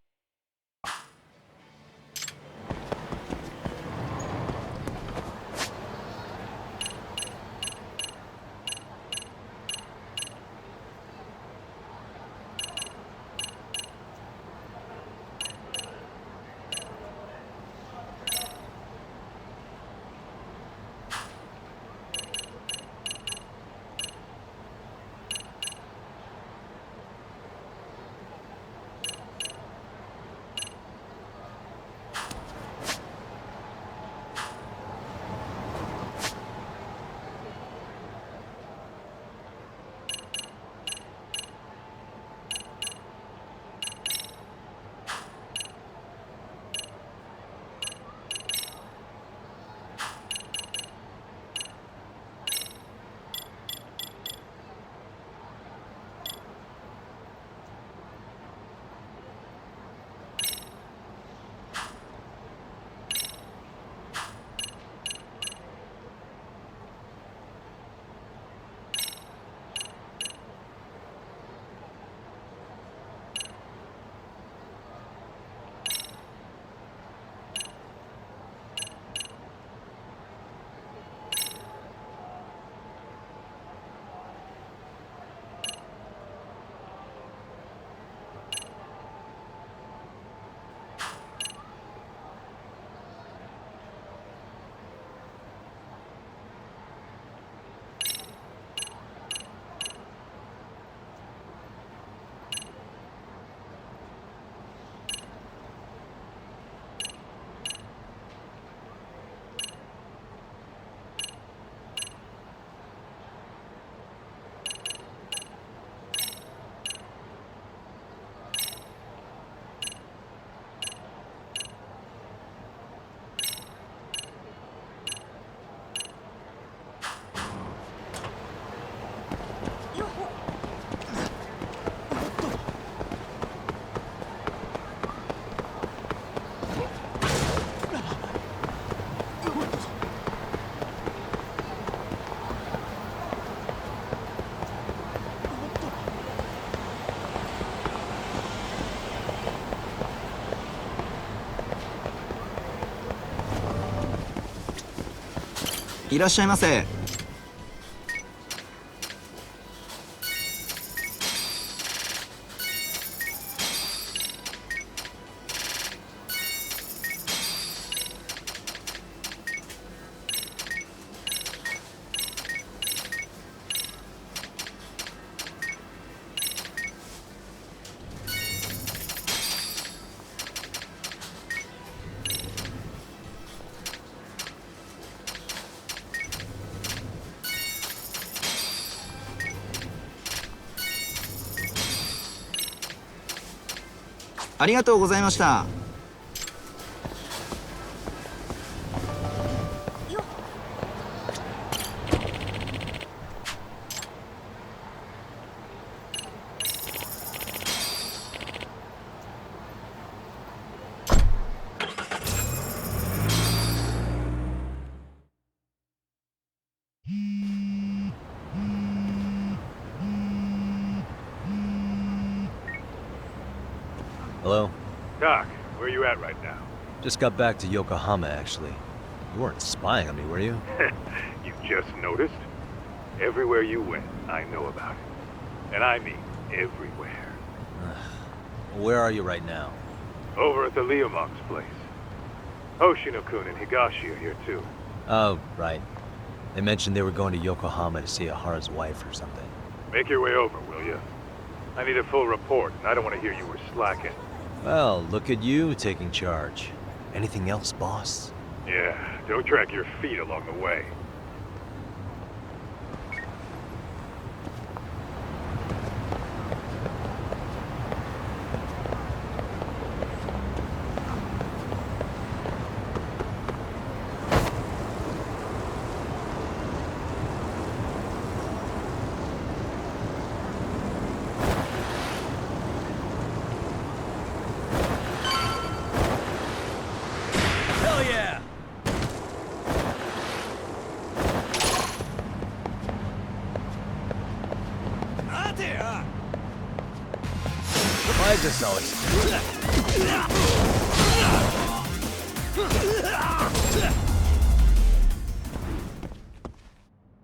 いらっしゃいませ。ありがとうございました。Hello? Doc, where are you at right now? Just got back to Yokohama, actually. You weren't spying on me, were you? You just noticed? Everywhere you went, I know about it. And I mean everywhere. Where are you right now? Over at the Leomong's place. Hoshino-kun and Higashi are here too. Oh, right. They mentioned they were going to Yokohama to see Ahara's wife or something. Make your way over, will you? I need a full report, and I don't want to hear you were slacking. Well, look at you taking charge. Anything else, boss? Yeah, don't drag your feet along the way. Hell yeah! Why is this always...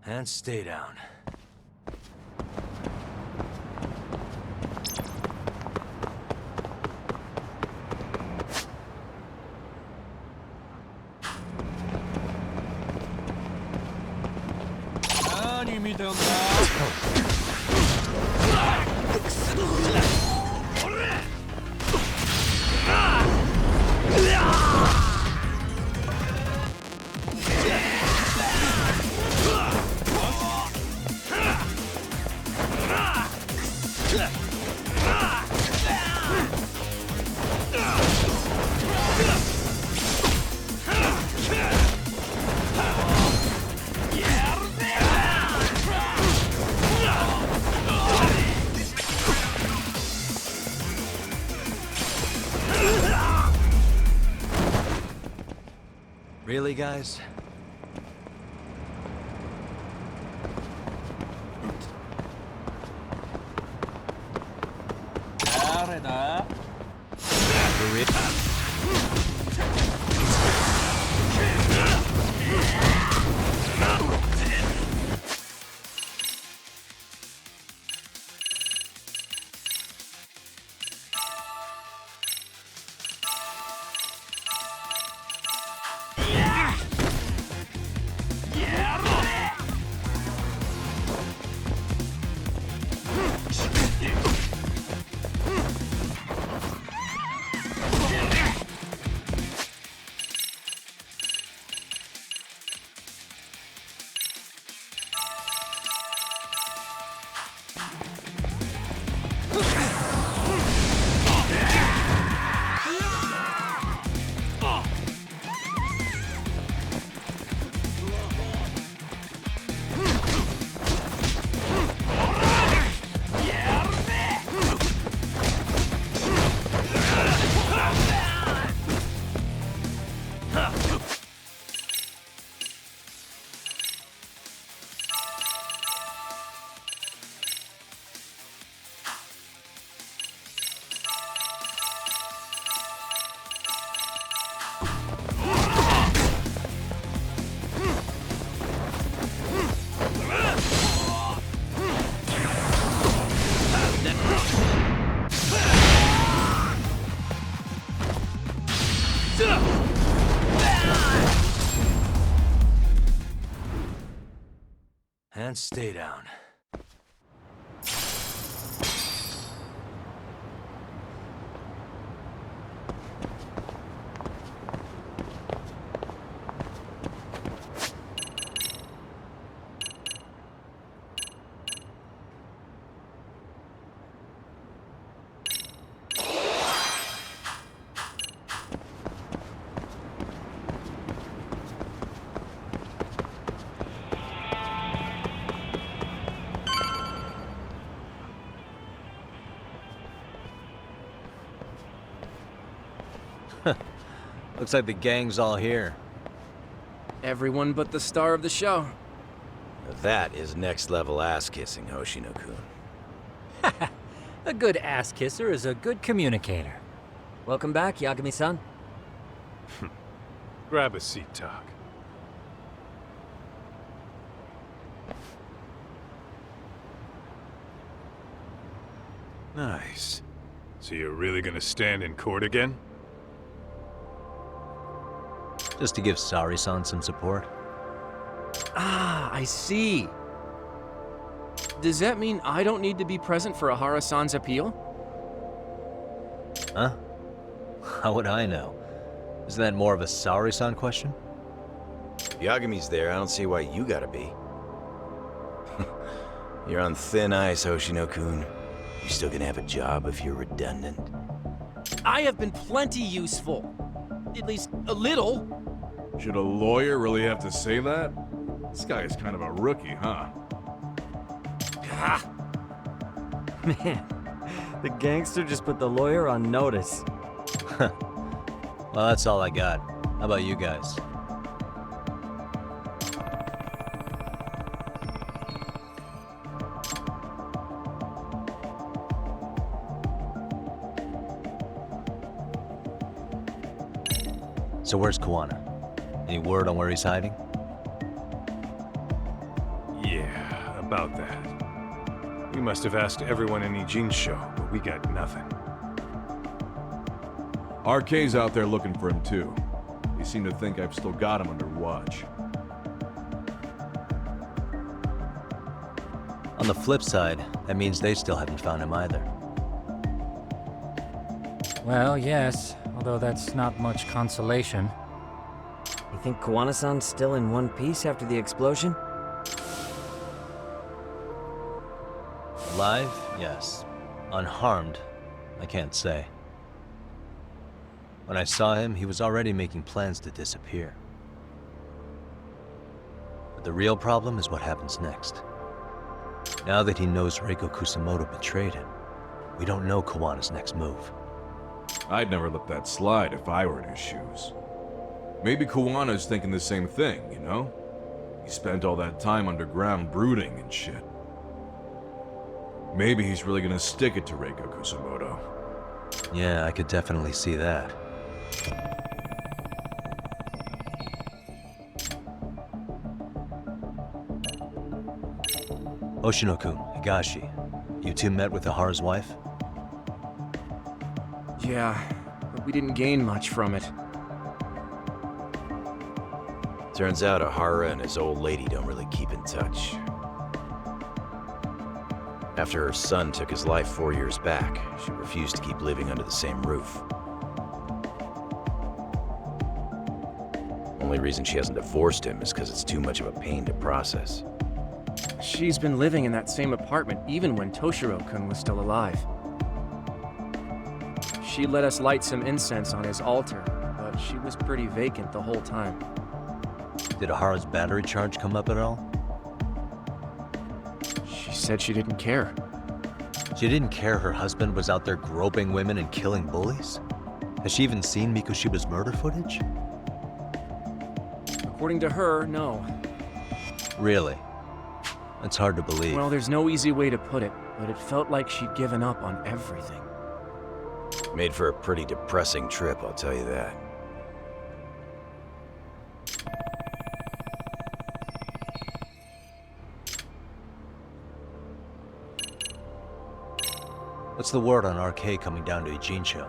And stay down. Really, guys? And stay down. Looks like the gang's all here. Everyone but the star of the show. That is next-level ass-kissing, Hoshino-kun. A good ass kisser is a good communicator. Welcome back, Yagami-san. Grab a seat, Tak. Nice. So you're really gonna stand in court again? Just to give Saori-san some support. Ah, I see. Does that mean I don't need to be present for Ahara-san's appeal? Huh? How would I know? Isn't that more of a Saori-san question? If Yagami's there, I don't see why you gotta be. You're on thin ice, Hoshino-kun. You still gonna have a job if you're redundant. I have been plenty useful. At least a little. Should a lawyer really have to say that? This guy is kind of a rookie, huh? Man, the gangster just put the lawyer on notice. Well, that's all I got. How about you guys? So where's Kawana? Any word on where he's hiding? Yeah, about that. We must have asked everyone in Ijin's show, but we got nothing. RK's out there looking for him too. They seem to think I've still got him under watch. On the flip side, that means they still haven't found him either. Well, yes, although that's not much consolation. You think Kawana-san's still in one piece after the explosion? Alive? Yes. Unharmed? I can't say. When I saw him, he was already making plans to disappear. But the real problem is what happens next. Now that he knows Reiko Kusamoto betrayed him, we don't know Kawana's next move. I'd never let that slide if I were in his shoes. Maybe Kawana's thinking the same thing, you know? He spent all that time underground brooding and shit. Maybe he's really gonna stick it to Reiko Kusamoto. Yeah, I could definitely see that. Hoshino-kun, Higashi, you two met with Ahara's wife? Yeah, but we didn't gain much from it. Turns out Ahara and his old lady don't really keep in touch. After her son took his life 4 years back, she refused to keep living under the same roof. Only reason she hasn't divorced him is because it's too much of a pain to process. She's been living in that same apartment even when Toshiro-kun was still alive. She let us light some incense on his altar, but she was pretty vacant the whole time. Did Ahara's battery charge come up at all? She said she didn't care. She didn't care her husband was out there groping women and killing bullies? Has she even seen Mikoshiba's murder footage? According to her, no. Really? That's hard to believe. Well, there's no easy way to put it, but it felt like she'd given up on everything. Made for a pretty depressing trip, I'll tell you that. What's the word on RK coming down to Ijin show?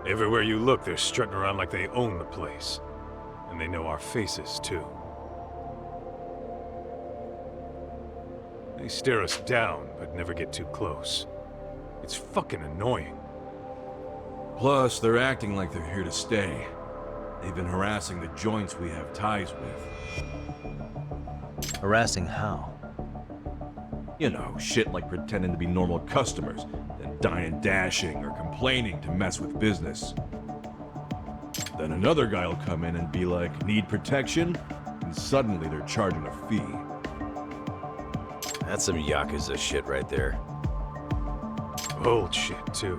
Everywhere you look, they're strutting around like they own the place. And they know our faces, too. They stare us down, but never get too close. It's fucking annoying. Plus, they're acting like they're here to stay. They've been harassing the joints we have ties with. Harassing how? You know, shit like pretending to be normal customers, then dying dashing or complaining to mess with business. Then another guy will come in and be like, need protection? And suddenly they're charging a fee. That's some Yakuza shit right there. Old shit, too.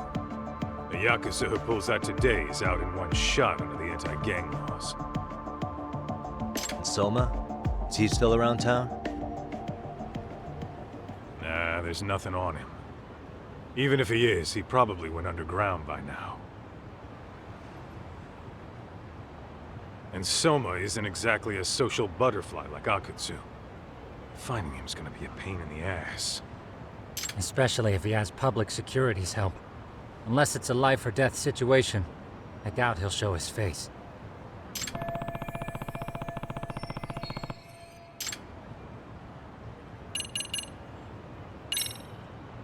The Yakuza who pulls that today is out in one shot under the anti-gang laws. And Soma? Is he still around town? Nah, there's nothing on him. Even if he is, he probably went underground by now. And Soma isn't exactly a social butterfly like Akutsu. Finding him's gonna be a pain in the ass. Especially if he has public security's help. Unless it's a life or death situation, I doubt he'll show his face.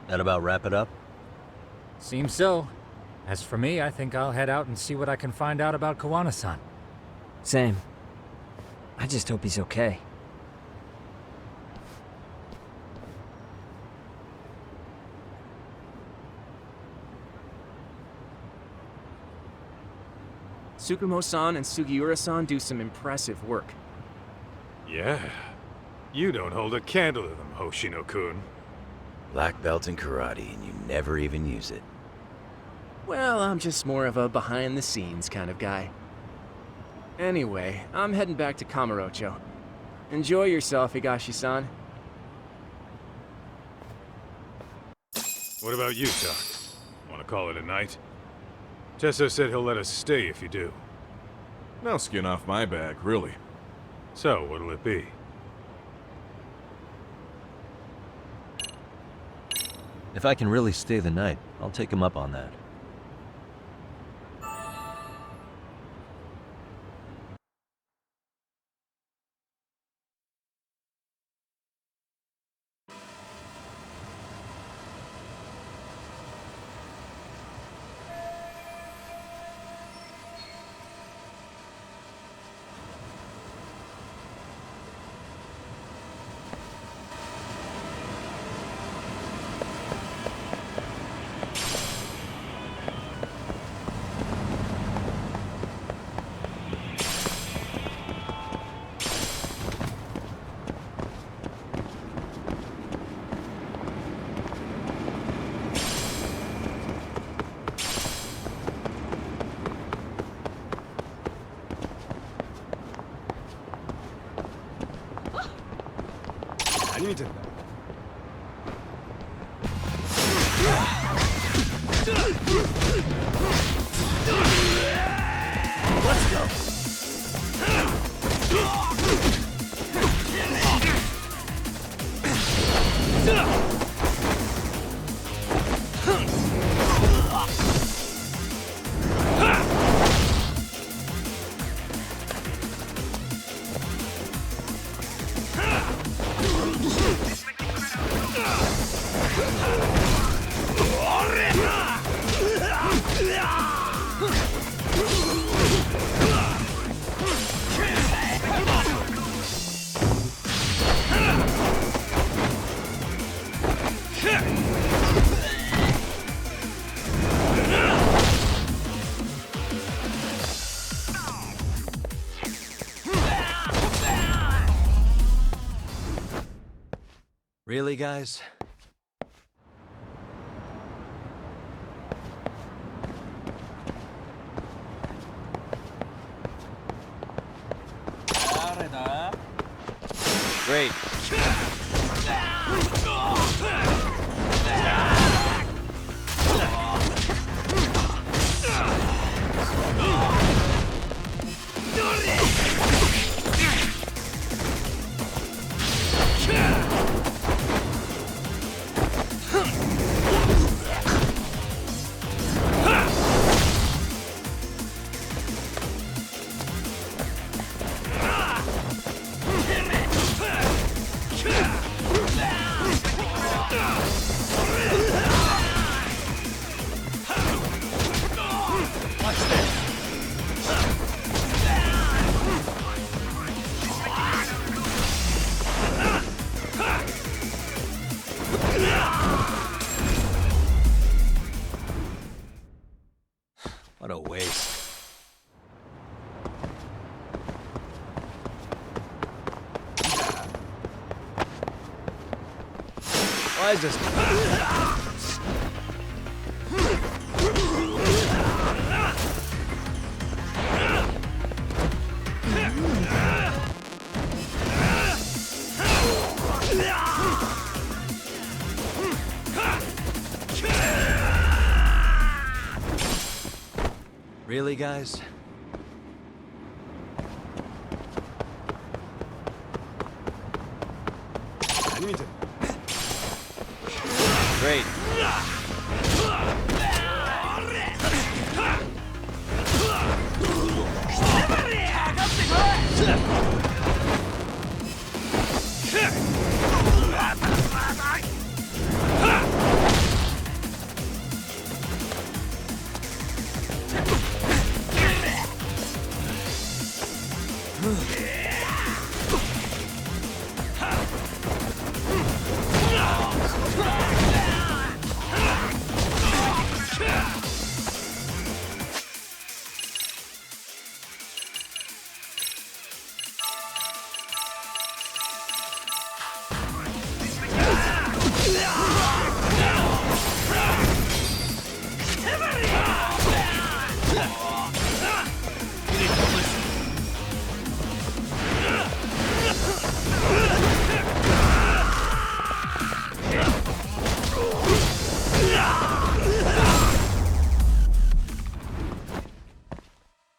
That about wrap it up? Seems so. As for me, I think I'll head out and see what I can find out about Kawana-san. Same. I just hope he's okay. Tsukumo-san and Sugiura-san do some impressive work. Yeah. You don't hold a candle to them, Hoshino-kun. Black belt in karate, and you never even use it. Well, I'm just more of a behind-the-scenes kind of guy. Anyway, I'm heading back to Kamurocho. Enjoy yourself, Higashi-san. What about you, Doc? Wanna call it a night? Tesso said he'll let us stay if you do. No skin off my back, really. So, what'll it be? If I can really stay the night, I'll take him up on that. Let's go. Really, guys? Great. What a waste. Why is this? Really, guys? Great.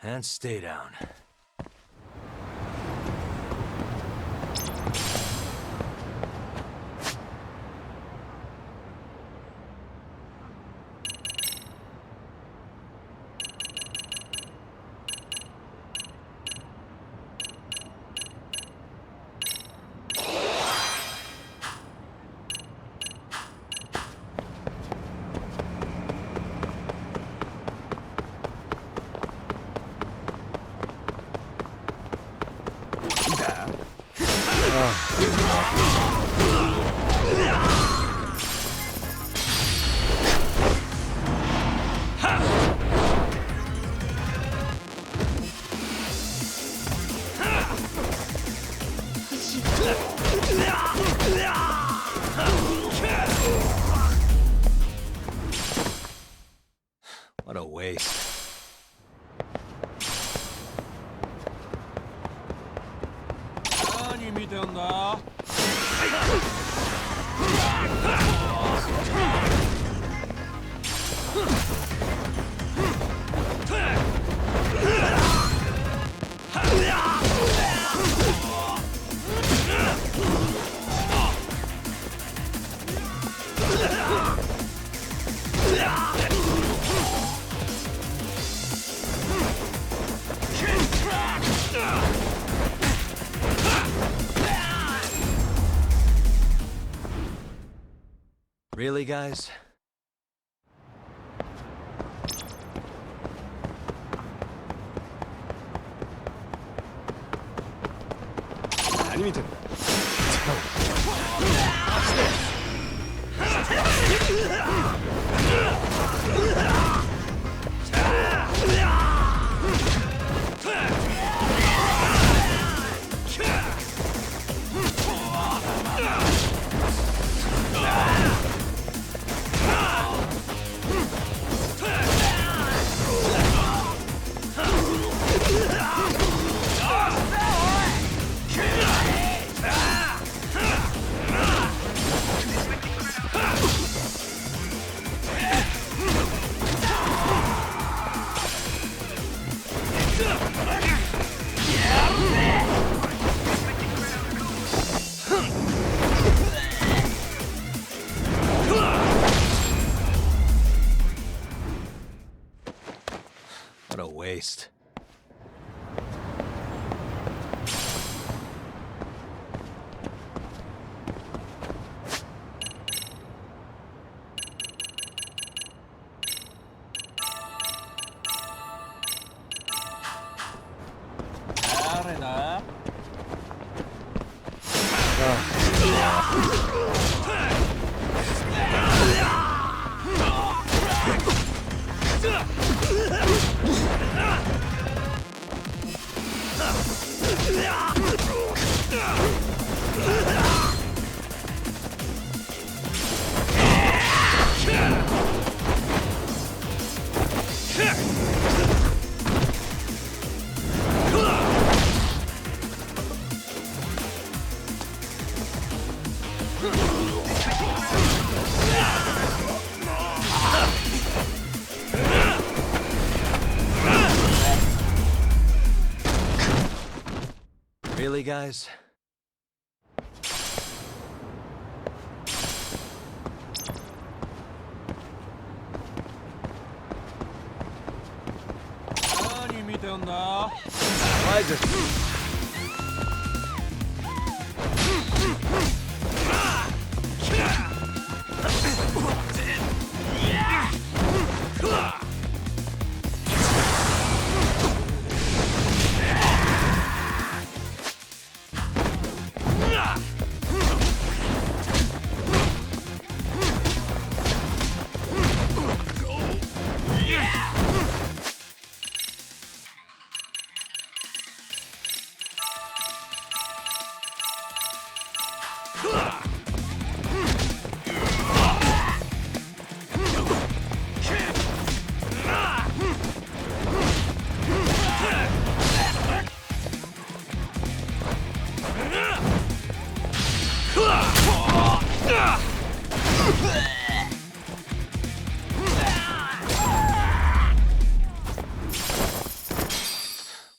And stay down. What a waste. Really, guys? What a waste. Really, guys? Why is it?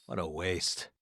What a waste.